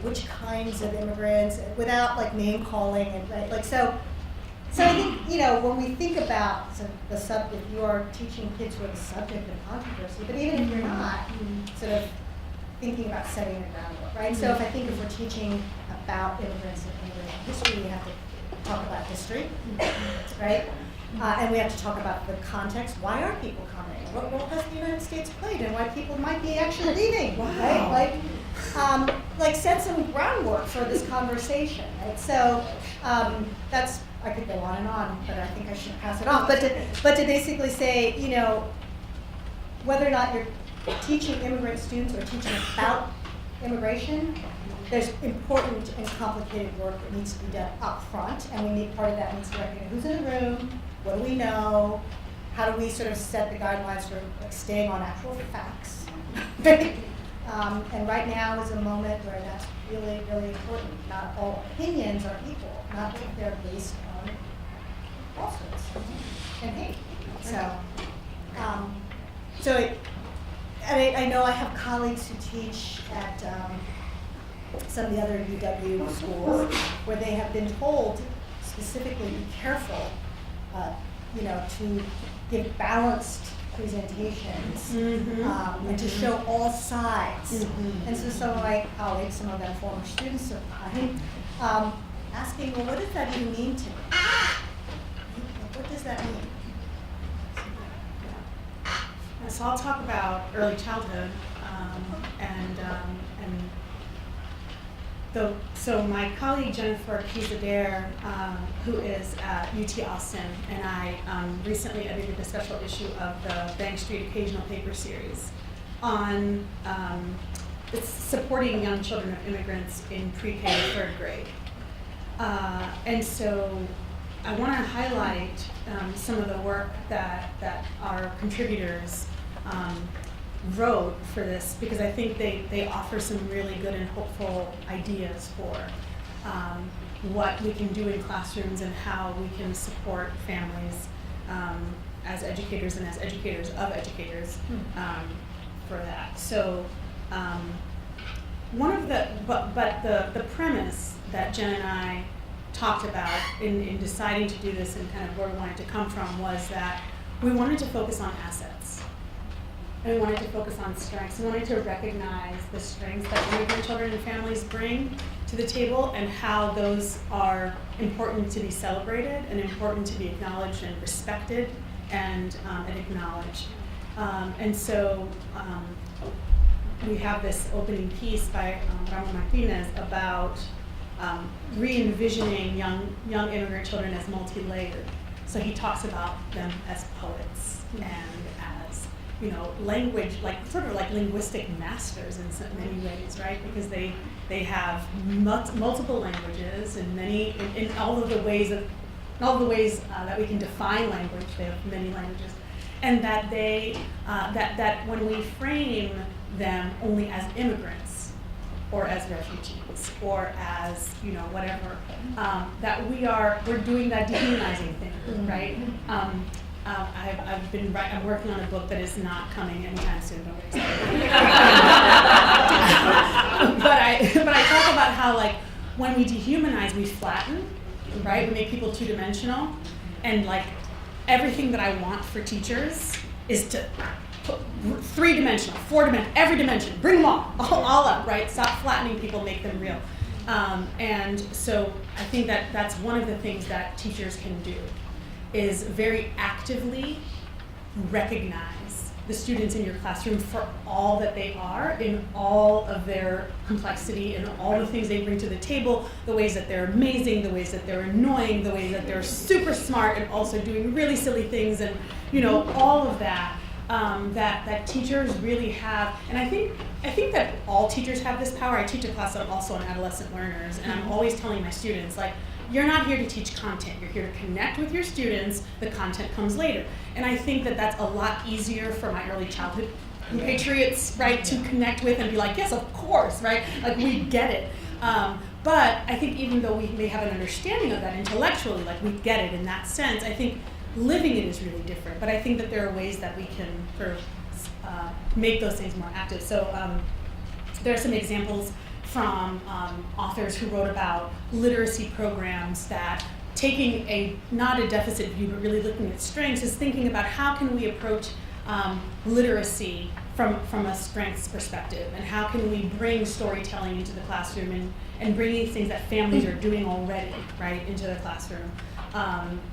which kinds of immigrants, without name calling and So I think, when we think about the subject, you are teaching kids who are the subject of controversy, but even if you're not, sort of thinking about setting the groundwork, right? So if we're teaching about immigrants and immigrant history, we have to talk about history, right? And we have to talk about the context. Why are people coming? What role has the United States played, and why people might be actually leaving, right? Set some groundwork for this conversation, right? So I could go on and on, but I think I should pass it off. But to basically say, whether or not you're teaching immigrant students or teaching about immigration, there's important and complicated work that needs to be done up front, and part of that needs to recognize who's in the room, what do we know, how do we sort of set the guidelines for staying on actual facts. And right now is a moment where that's really, really important. Not all opinions are equal, not if they're based on falsehoods and hate. I know I have colleagues who teach at some of the other UW schools where they have been told specifically be careful, to give balanced presentations and to show all sides. And so some of my colleagues, some of them former students of mine, asking, well, what does that even mean to me? What does that mean? So I'll talk about early childhood and So my colleague Jennifer Kizadere, who is at UT Austin, and I recently edited a special issue of the Bank Street Occasional Paper Series on it's supporting young children of immigrants in pre-K to 3rd grade. And so I want to highlight some of the work that our contributors wrote for this, because I think they offer some really good and hopeful ideas for what we can do in classrooms and how we can support families as educators and as educators of educators for that. So one of the premise that Jen and I talked about in deciding to do this and kind of where we wanted to come from was that we wanted to focus on assets. And we wanted to focus on strengths. We wanted to recognize the strengths that immigrant children and families bring to the table and how those are important to be celebrated and important to be acknowledged and respected and acknowledged. And so we have this opening piece by Ramon Martinez about re-envisioning young immigrant children as multi-layered. So he talks about them as poets and as, language, sort of like linguistic masters in so many ways, right? Because they have multiple languages and in all of the ways that we can define language. They have many languages, and that that when we frame them only as immigrants or as refugees or as whatever, that we're doing that dehumanizing thing, right? I'm working on a book that is not coming anytime soon. Don't get excited. but I talk about how when we dehumanize, we flatten, right? We make people two-dimensional, and everything that I want for teachers is to put 3-dimensional, 4-dimensional, every dimension, bring them all up, right? Stop flattening people, make them real. And so I think that's one of the things that teachers can do, is very actively recognize the students in your classroom for all that they are, in all of their complexity and all the things they bring to the table, the ways that they're amazing, the ways that they're annoying, the ways that they're super smart and also doing really silly things, and all of that. That teachers really have, and I think that all teachers have this power. I teach a class also on adolescent learners, and I'm always telling my students, you're not here to teach content. You're here to connect with your students. The content comes later. And I think that that's a lot easier for my early childhood compatriots, right, to connect with and be like, yes, of course, right? We get it. But I think even though we may have an understanding of that intellectually, we get it in that sense, I think living it is really different. But I think that there are ways that we can sort of make those things more active. So there are some examples from authors who wrote about literacy programs that, taking not a deficit view, but really looking at strengths, is thinking about how can we approach literacy from a strengths perspective, and how can we bring storytelling into the classroom and bringing things that families are doing already, right, into the classroom.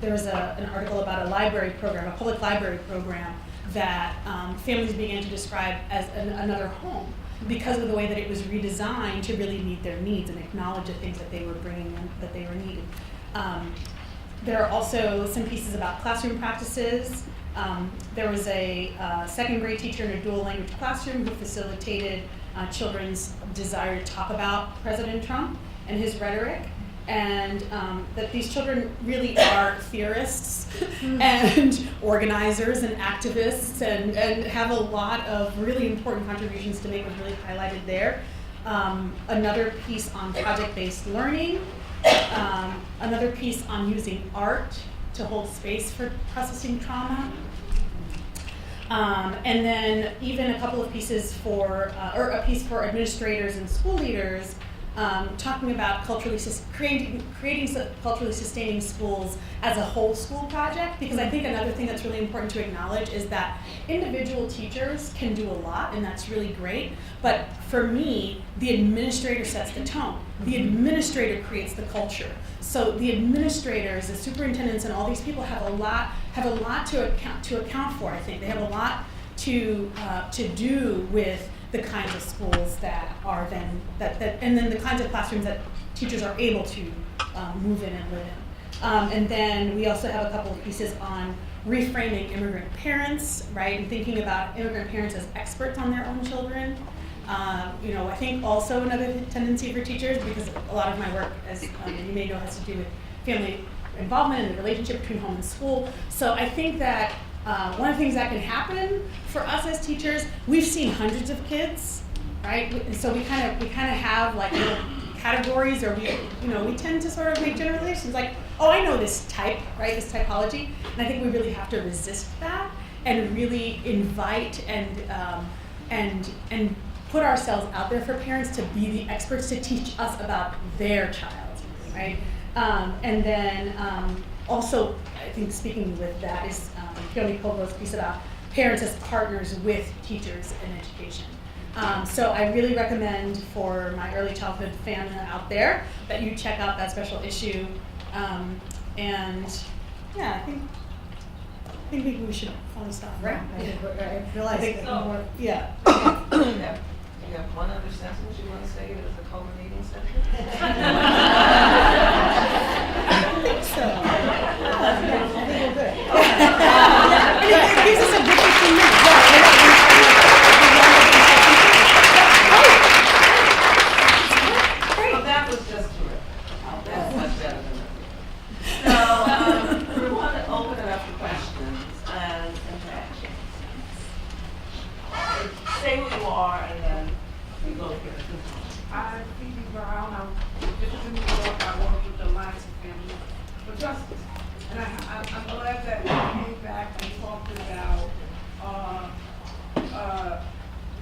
There was an article about a library program, a public library program, that families began to describe as another home, because of the way that it was redesigned to really meet their needs and acknowledge the things that they were bringing in, that they were needing. There are also some pieces about classroom practices. There was a 2nd grade teacher in a dual language classroom who facilitated children's desire to talk about President Trump and his rhetoric, and that these children really are theorists and organizers and activists and have a lot of really important contributions to make, was really highlighted there. Another piece on project-based learning, another piece on using art to hold space for processing trauma, and then even a couple of pieces or a piece for administrators and school leaders, talking about creating culturally sustaining schools as a whole school project, because I think another thing that's really important to acknowledge is that individual teachers can do a lot, and that's really great, but for me, the administrator sets the tone. The administrator creates the culture. So the administrators, the superintendents, and all these people have a lot to account for, I think. They have a lot to do with the kinds of schools that are then, and then the kinds of classrooms that teachers are able to move in and live in. And then we also have a couple of pieces on reframing immigrant parents, right, and thinking about immigrant parents as experts on their own children. I think also another tendency for teachers, because a lot of my work, as you may know, has to do with family involvement and the relationship between home and school. So I think that one of the things that can happen for us as teachers, we've seen hundreds of kids, right? And so we kind of have like little categories, or we tend to sort of make generalizations like, oh, I know this type, right? This typology, and I think we really have to resist that and really invite and put ourselves out there for parents to be the experts to teach us about their child, right? And then also, I think speaking with that is Fiona Colville's piece about parents as partners with teachers in education. So I really recommend for my early childhood family out there that you check out that special issue. And yeah, I think maybe we should probably stop. Right. I realize that more. Yeah. You have one other sentence you want to say as a culminating sentence? I don't think so. I think we're good. It gives us a good 15 minutes. Well, that was just terrific. That's much better than that. So we want to open it up for questions and interactions. Say who you are, and then we go here. I'm Phoebe Brown. I'm in New York. I work with the Alliance of Family for Justice. And I'm glad that we came back and talked about,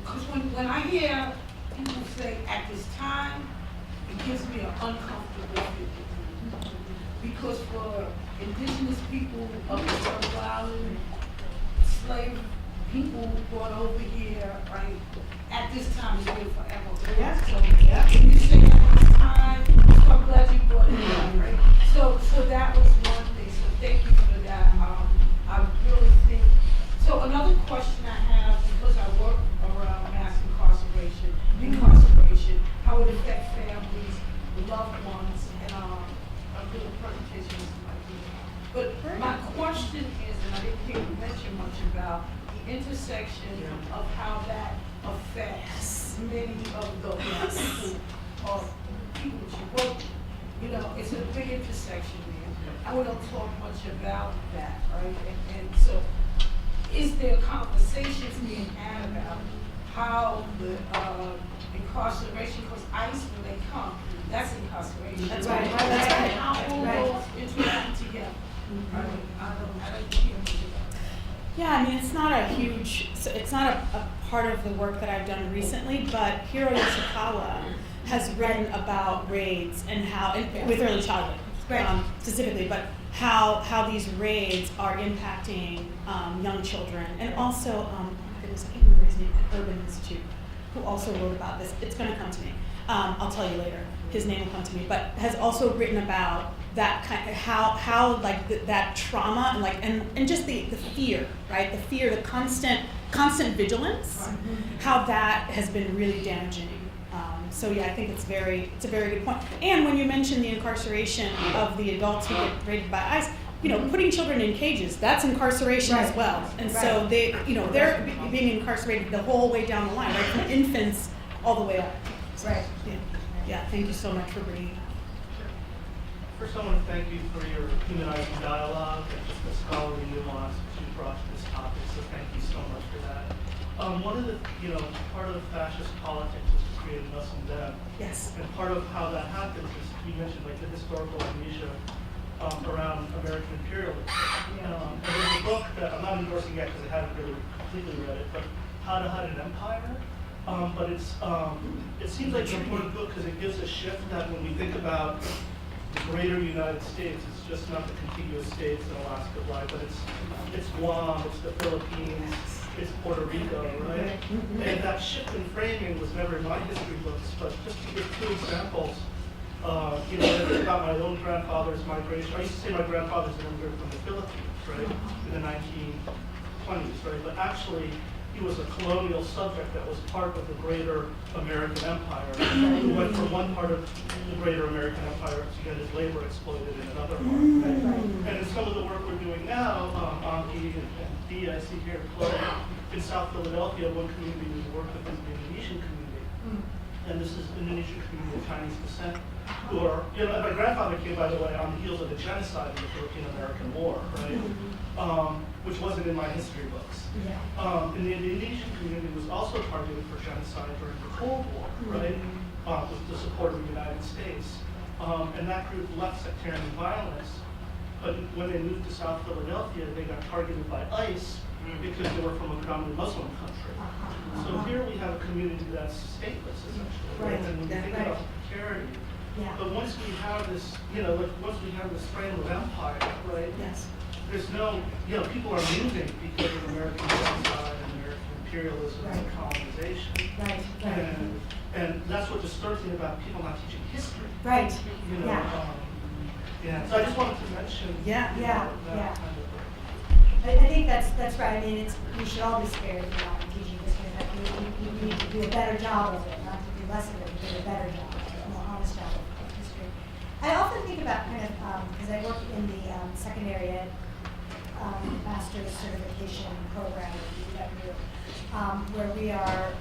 because when I hear people say at this time, it gives me an uncomfortable feeling. Because for indigenous people of the Turtle Island, slave people brought over here, right, at this time is really forever. Yeah. So, when you say at this time, so I'm glad you brought it up, right? So that was one thing, so thank you for that. I really think, so another question I have, because I work around mass incarceration, how it affects families, loved ones, and I'll do a presentation like this. But my question is, and I didn't hear you mention much about the intersection of how that affects many of the people that you work with. It's a big intersection there. I don't talk much about that, right? And so, is there conversations being had about how the incarceration, because ICE, when they come, that's incarceration. That's right. That's right. how all those interact together. Right? I don't hear much about that. Yeah, I mean, it's not a part of the work that I've done recently, but Hiro Yoshikawa has written about raids and how, with early childhood specifically, but how these raids are impacting young children, and also, I can't remember his name, Urban Institute, who also wrote about this. It's going to come to me. I'll tell you later. His name will come to me, but has also written about that kind of how like that trauma and just the fear, right? The fear, the constant vigilance, how that has been really damaging. So yeah, I think it's a very good point. And when you mention the incarceration of the adults who get raided by ICE, putting children in cages, that's incarceration as well. And so they're being incarcerated the whole way down the line, right, from infants all the way up. Right. Yeah, thank you so much for bringing it up. First, I want to thank you for your humanizing dialogue and just the scholarly nuance that you brought to this topic, so thank you so much for that. One of the, part of the fascist politics is to create a Muslim them. Yes. And part of how that happens is, you mentioned like the historical amnesia around American imperialism. And there's a book that I'm not endorsing yet because I haven't really completely read it, but How to Hide an Empire. But it seems like an important book because it gives a shift that when we think about the greater United States, it's just not the contiguous states that Alaska lie, but it's Guam, it's the Philippines, it's Puerto Rico, right? And that shift in framing was never in my history books, but just to give two examples, I think about my own grandfather's migration. I used to say my grandfather's an immigrant from the Philippines, right, in the 1920s, right? But actually, he was a colonial subject that was part of the greater American empire, who went from one part of the greater American empire to get his labor exploited in another part. Right? And in some of the work we're doing now, Ankhi and Dee, I see here, Chloe, in South Philadelphia, one community we work with is the Indonesian community. And this is an Indonesian community of Chinese descent, who are, my grandfather came, by the way, on the heels of the genocide in the Philippine-American War, right? Which wasn't in my history books. And the Indonesian community was also targeted for genocide during the Cold War, right? With the support of the United States. And that group left sectarian violence, but when they moved to South Philadelphia, they got targeted by ICE because they were from a predominantly Muslim country. So here we have a community that's stateless, essentially, right? And when you think about the precarity, but once we have this, once we have this frame of empire, right? Yes. There's no, people are moving because of American genocide and American imperialism and colonization. And that's what disturbs me about people not teaching history. Right. So I just wanted to mention that kind of I think that's right. I mean, we should all be scared of not teaching history. We need to do a better job of it, not to do less of it, but do a better job, a more honest job of history. I often think about kind of, because I work in the secondary ed master's certification program at UW, where we are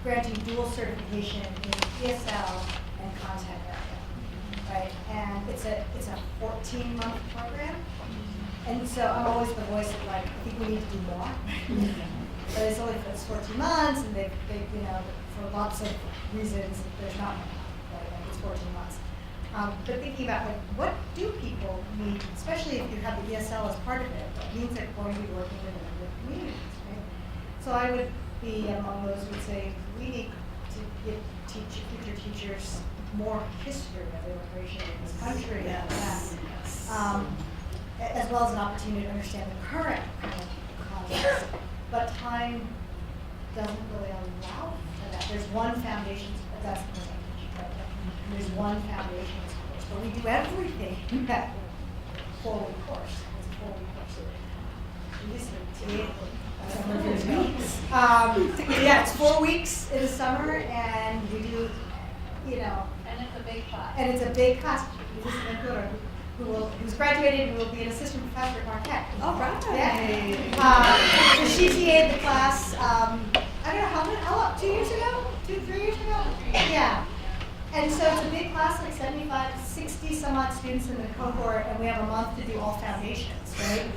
granting dual certification in ESL and content area, right? And it's a 14-month program. And so I'm always the voice of like, I think we need to do more. But it's only for 14 months, and they for lots of reasons, there's not enough, right? Like it's 14 months. But thinking about like, what do people need, especially if you have the ESL as part of it, that means they're going to be working with other communities, right? So I would be among those who would say, we need to give future teachers more history of immigration in this country. As well as an opportunity to understand the current context, but time doesn't really allow for that. There's one foundation, that's the percentage, right? And there's one foundation course, but we do everything in that 4-week course. It's a 4-week course. It's 4 weeks in the summer, and we do, And it's a big class. And it's a big class. Vivian Gadsden, who's graduated and will be an assistant professor at Marquette. All right. Yeah. So she TA'd the class, I don't know, how long, 2 years ago? 3 years ago? Yeah. And so it's a big class, like 75, 60 some odd students in the cohort, and we have a month to do all foundations, right?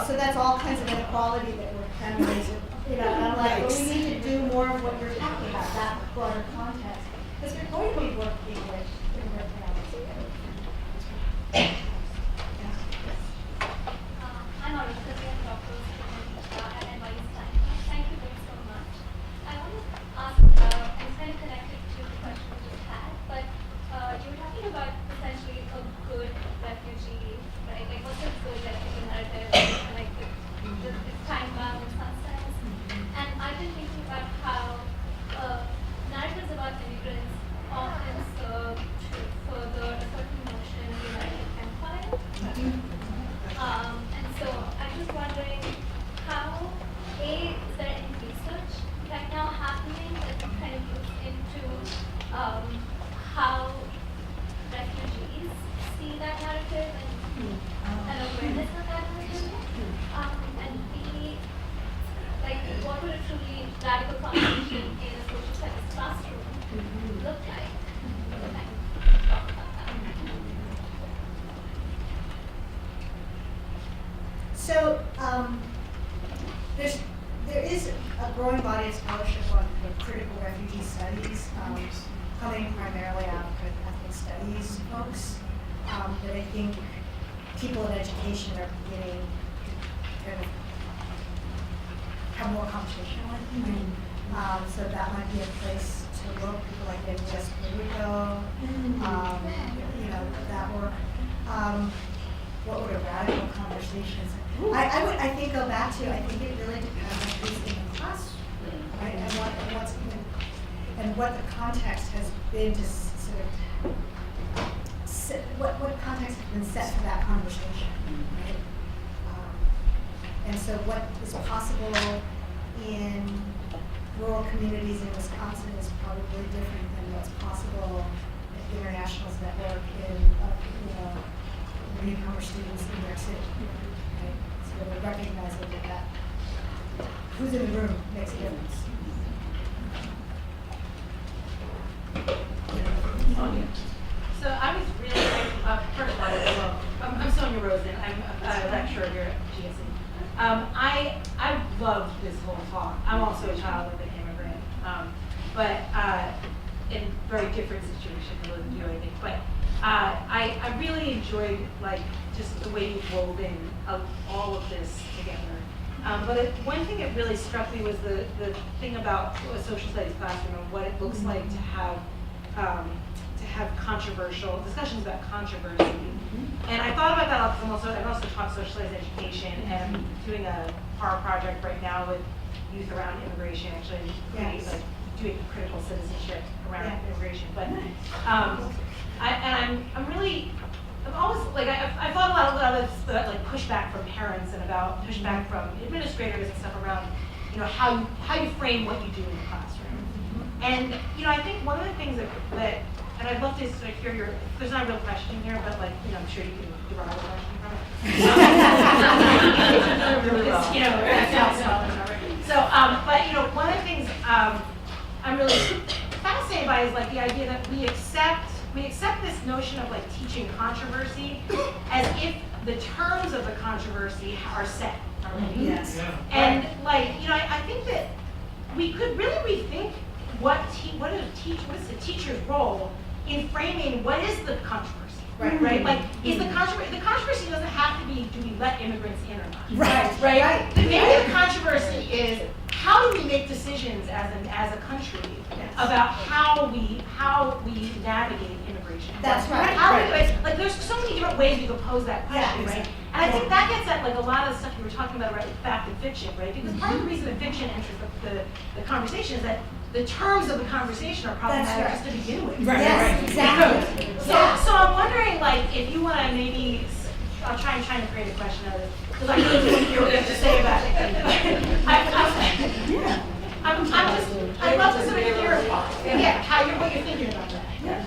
So that's all kinds of inequality that we're kind of raising, and I'm like, well, we need to do more of what you're talking about, that broader context. Because we're going to be working with immigrant families. I'm a Vivian Gadsden at NYU. Thank you both so much. I want to ask, and it's kind of connected to the question we just had, but you were talking about essentially a good refugee, right? Like, what's a good refugee narrative? Like, it's time-bound in some sense. And I've been thinking about how narratives about immigrants often serve to further a certain notion of the American empire. And so I'm just wondering how, is there any research right now happening that kind of looks into how refugees see that narrative and awareness of that narrative? And B, like, what would a truly radical conversation in a social studies classroom look like? So there is a growing body of scholarship on critical refugee studies, coming primarily out of ethnic studies folks, that I think people in education are beginning to kind of have more conversation with. So that might be a place to look, people like Wintre Foxworth Johnson, that work. What would a radical conversation say? I think go back to, I think it really depends on who's in the classroom, right? And what the context has been to sort of, what context has been set for that conversation, right? And so what is possible in rural communities in Wisconsin is probably different than what's possible at the Internationals Network in, newcomer students in New York City. Right? So we're recognizing that who's in the room makes a difference. So I was really, first of all, I'm Sonia Rosen. I'm a lecturer here at GSE. I love this whole talk. I'm also a child of an immigrant, but in a very different situation than you, I think. But I really enjoyed just the way you've woven all of this together. But one thing that really struck me was the thing about a social studies classroom and what it looks like to have controversial discussions about controversy. And I thought about that also. I've also taught social studies education, and I'm doing a horror project right now with youth around immigration, actually doing critical citizenship around immigration. But I'm always I thought a lot of this pushback from parents and about pushback from administrators and stuff around how you frame what you do in the classroom. And I think one of the things that and I'd love to sort of hear there's not a real question here, but I'm sure you can derive a question from it. So, but one of the things I'm really fascinated by is the idea that we accept this notion of teaching controversy as if the terms of the controversy are set already. Yes. Yeah. And I think that we could really rethink what is the teacher's role in framing what is the controversy, right? Is the controversy doesn't have to be, do we let immigrants in or not? Right. Maybe the controversy is how do we make decisions as a country about how we navigate immigration? That's right. There's so many different ways you could pose that question, right? And I think that gets at a lot of the stuff you were talking about, right, with fact and fiction, right? Because part of the reason that fiction enters the conversation is that the terms of the conversation are problematic just to begin with. Yes, exactly. So I'm wondering, if you want to maybe, I'm trying to create a question out of it, because I really want to hear what you have to say about it. I'd love to sort of hear, what you're thinking about that. Yeah.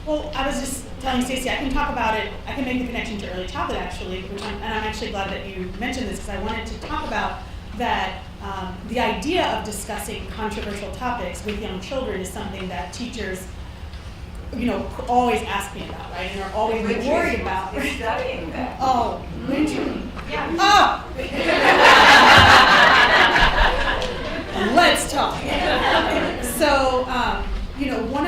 Well, I was just telling Stacey, I can talk about it, I can make the connection to early childhood actually, and I'm actually glad that you mentioned this because I wanted to talk about that the idea of discussing controversial topics with young children is something that teachers, always ask me about, right? And are always worried about. We're studying that. Oh, Wintre. Yeah. Oh! Let's talk. So, one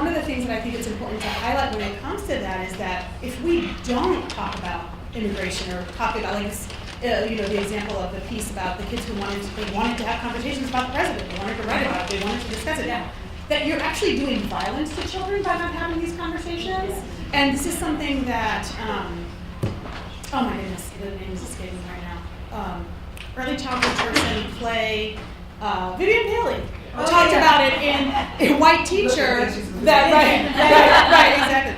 of the things that I think it's important to highlight when it comes to that is that if we don't talk about immigration or talk about the example of the piece about the kids who wanted to have conversations about the president, they wanted to write about it, they wanted to discuss it. That you're actually doing violence to children by not having these conversations. And this is something that, oh my goodness, the name is escaping me right now. Early childhood person play, Vivian Gadsden talked about it in White Teacher. Right, exactly.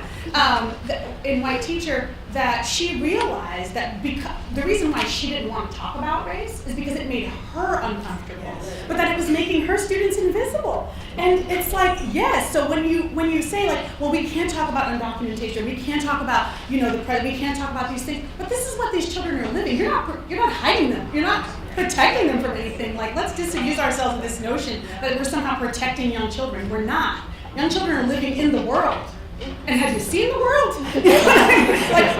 In White Teacher, that she realized that the reason why she didn't want to talk about race is because it made her uncomfortable, but that it was making her students invisible. And it's yes. So when you say well, we can't talk about undocumentation, we can't talk about we can't talk about these things, but this is what these children are living. You're not hiding them. You're not protecting them from anything. Let's disabuse ourselves of this notion that we're somehow protecting young children. We're not. Young children are living in the world. And have you seen the world?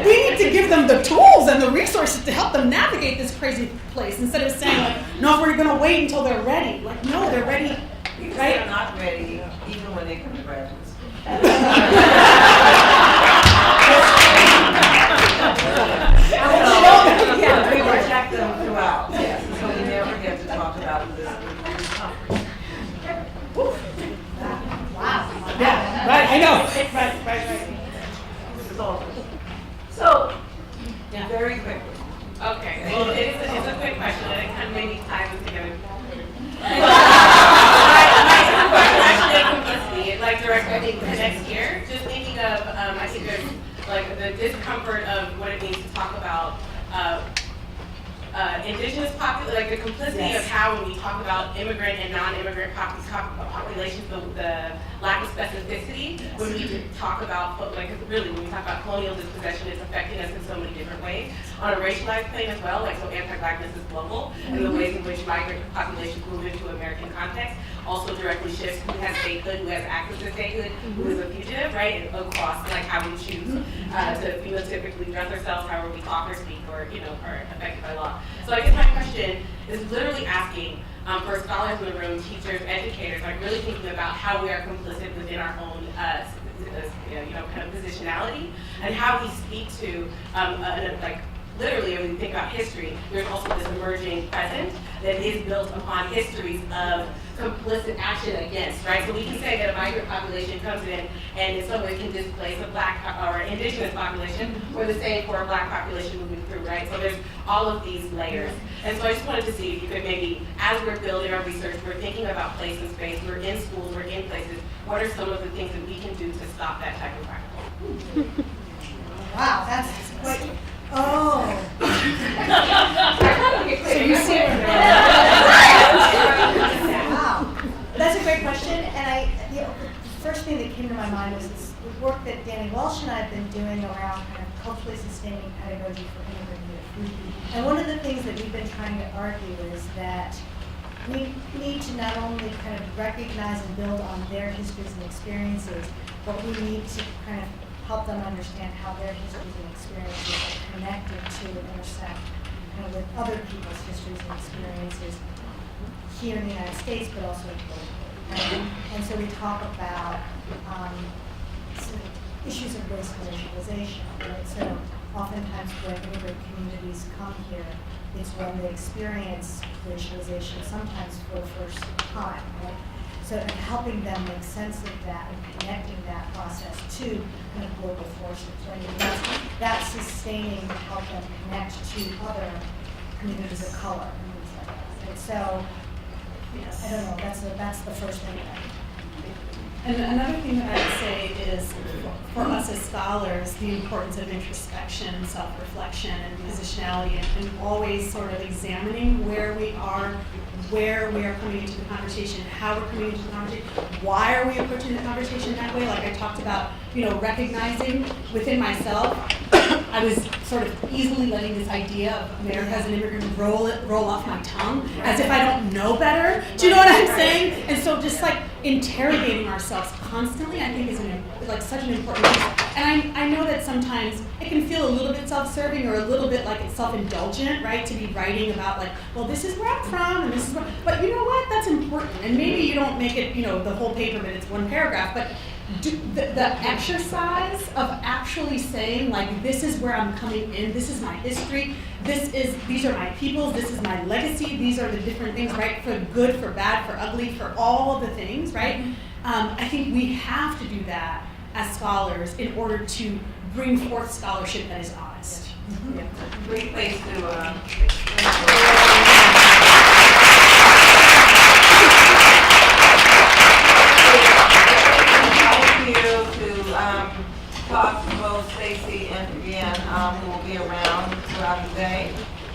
We need to give them the tools and the resources to help them navigate this crazy place instead of saying, no, we're going to wait until they're ready. No, they're ready. Because right? they're not ready even when they come to graduate school. We protect them throughout, yes, so we never get to talk about this conference. Wow. Yeah, right, I know. Right. So, very quickly. Okay, well, it's a quick question, and it kind of maybe ties them together. Directly for next year, just thinking of, I think there's the discomfort of what it means to talk about the complicity of how when we talk about immigrant and non-immigrant populations, the lack of specificity, when we talk about, like really when we talk about colonial dispossession, it's affecting us in so many different ways. On a racialized plane as well, like so anti-blackness is global, and the ways in which migrant populations move into American context also directly shifts who has statehood, who has access to statehood, who is a fugitive, right, and across like how we choose to phenotypically dress ourselves, however we talk or speak, or are affected by law. So I guess my question is literally asking for scholars in the room, teachers, educators, like really thinking about how we are complicit within our own kind of positionality, and how we speak to like literally when we think about history, there's also this emerging present that is built upon histories of complicit action against, right? So we can say that a migrant population comes in and in some way can displace a black or indigenous population, or the same for a black population moving through, right? So there's all of these layers. And so I just wanted to see if you could maybe, as we're building our research, we're thinking about place and space, we're in schools, we're in places, what are some of the things that we can do to stop that type of practice? Wow, that's quite. Oh. So you see Wow. That's a great question, and the first thing that came to my mind was this work that Danny Walsh and I have been doing around kind of culturally sustaining pedagogy for immigrant youth. And one of the things that we've been trying to argue is that we need to not only kind of recognize and build on their histories and experiences, but we need to kind of help them understand how their histories and experiences are connected to and intersect kind of with other people's histories and experiences here in the United States, but also globally. And so we talk about sort of issues of race and racialization, right? So oftentimes when immigrant communities come here, it's when they experience racialization, sometimes for the first time, right? So helping them make sense of that and connecting that process to kind of global forces, right? And that's sustaining to help them connect to other communities of color and things like that. And so, I don't know, that's the first thing that And another thing that I would say is, for us as scholars, the importance of introspection, self-reflection, and positionality, and always sort of examining where we are coming into the conversation, how we're coming into the conversation, why are we approaching the conversation that way? Like I talked about, recognizing within myself, I was sort of easily letting this idea of America as an immigrant roll off my tongue, as if I don't know better. Do you know what I'm saying? And so just like interrogating ourselves constantly, I think is such an important piece. And I know that sometimes it can feel a little bit self-serving or a little bit like it's self-indulgent, right? To be writing about like, well, this is where I'm from, and this is where, but you know what? That's important. And maybe you don't make it, the whole paper, but it's one paragraph, but the exercise of actually saying like, this is where I'm coming in, this is my history, these are my peoples, this is my legacy, these are the different things, right? For good, for bad, for ugly, for all of the things, right? I think we have to do that as scholars in order to bring forth scholarship that is honest. Yeah. Great place to talk to both Stacey and Vivian, who will be around throughout the day.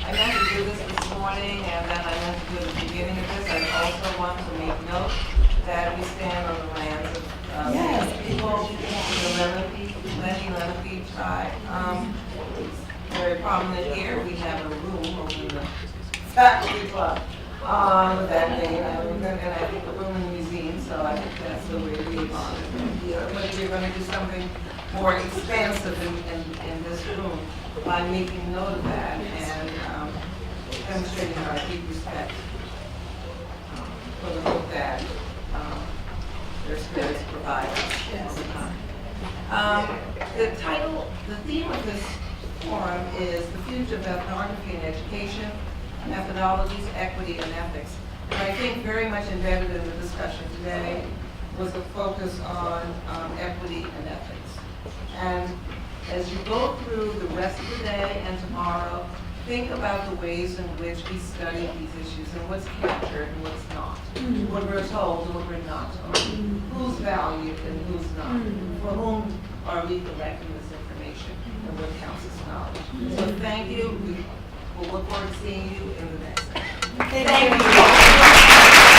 I meant to do this morning, and then I meant to do it at the beginning of this. I also want to make note that we stand on the lands of people, the Lenape tribe. Very prominent here. We have a room over in the faculty club with that name, and I think a room in the museum, so I think that's the way we want it. But we're going to do something more expansive in this room by making note of that and demonstrating our deep respect for the hope that their spirits provide all the time. The theme of this forum is the future of ethnography in education, methodologies, equity, and ethics. And I think very much embedded in the discussion today was a focus on equity and ethics. And as you go through the rest of the day and tomorrow, think about the ways in which we study these issues and what's captured and what's not, what we're told and what we're not told, who's valued and who's not, for whom are we collecting this information and what counts as knowledge. So thank you. We will look forward to seeing you in the next session. Thank you.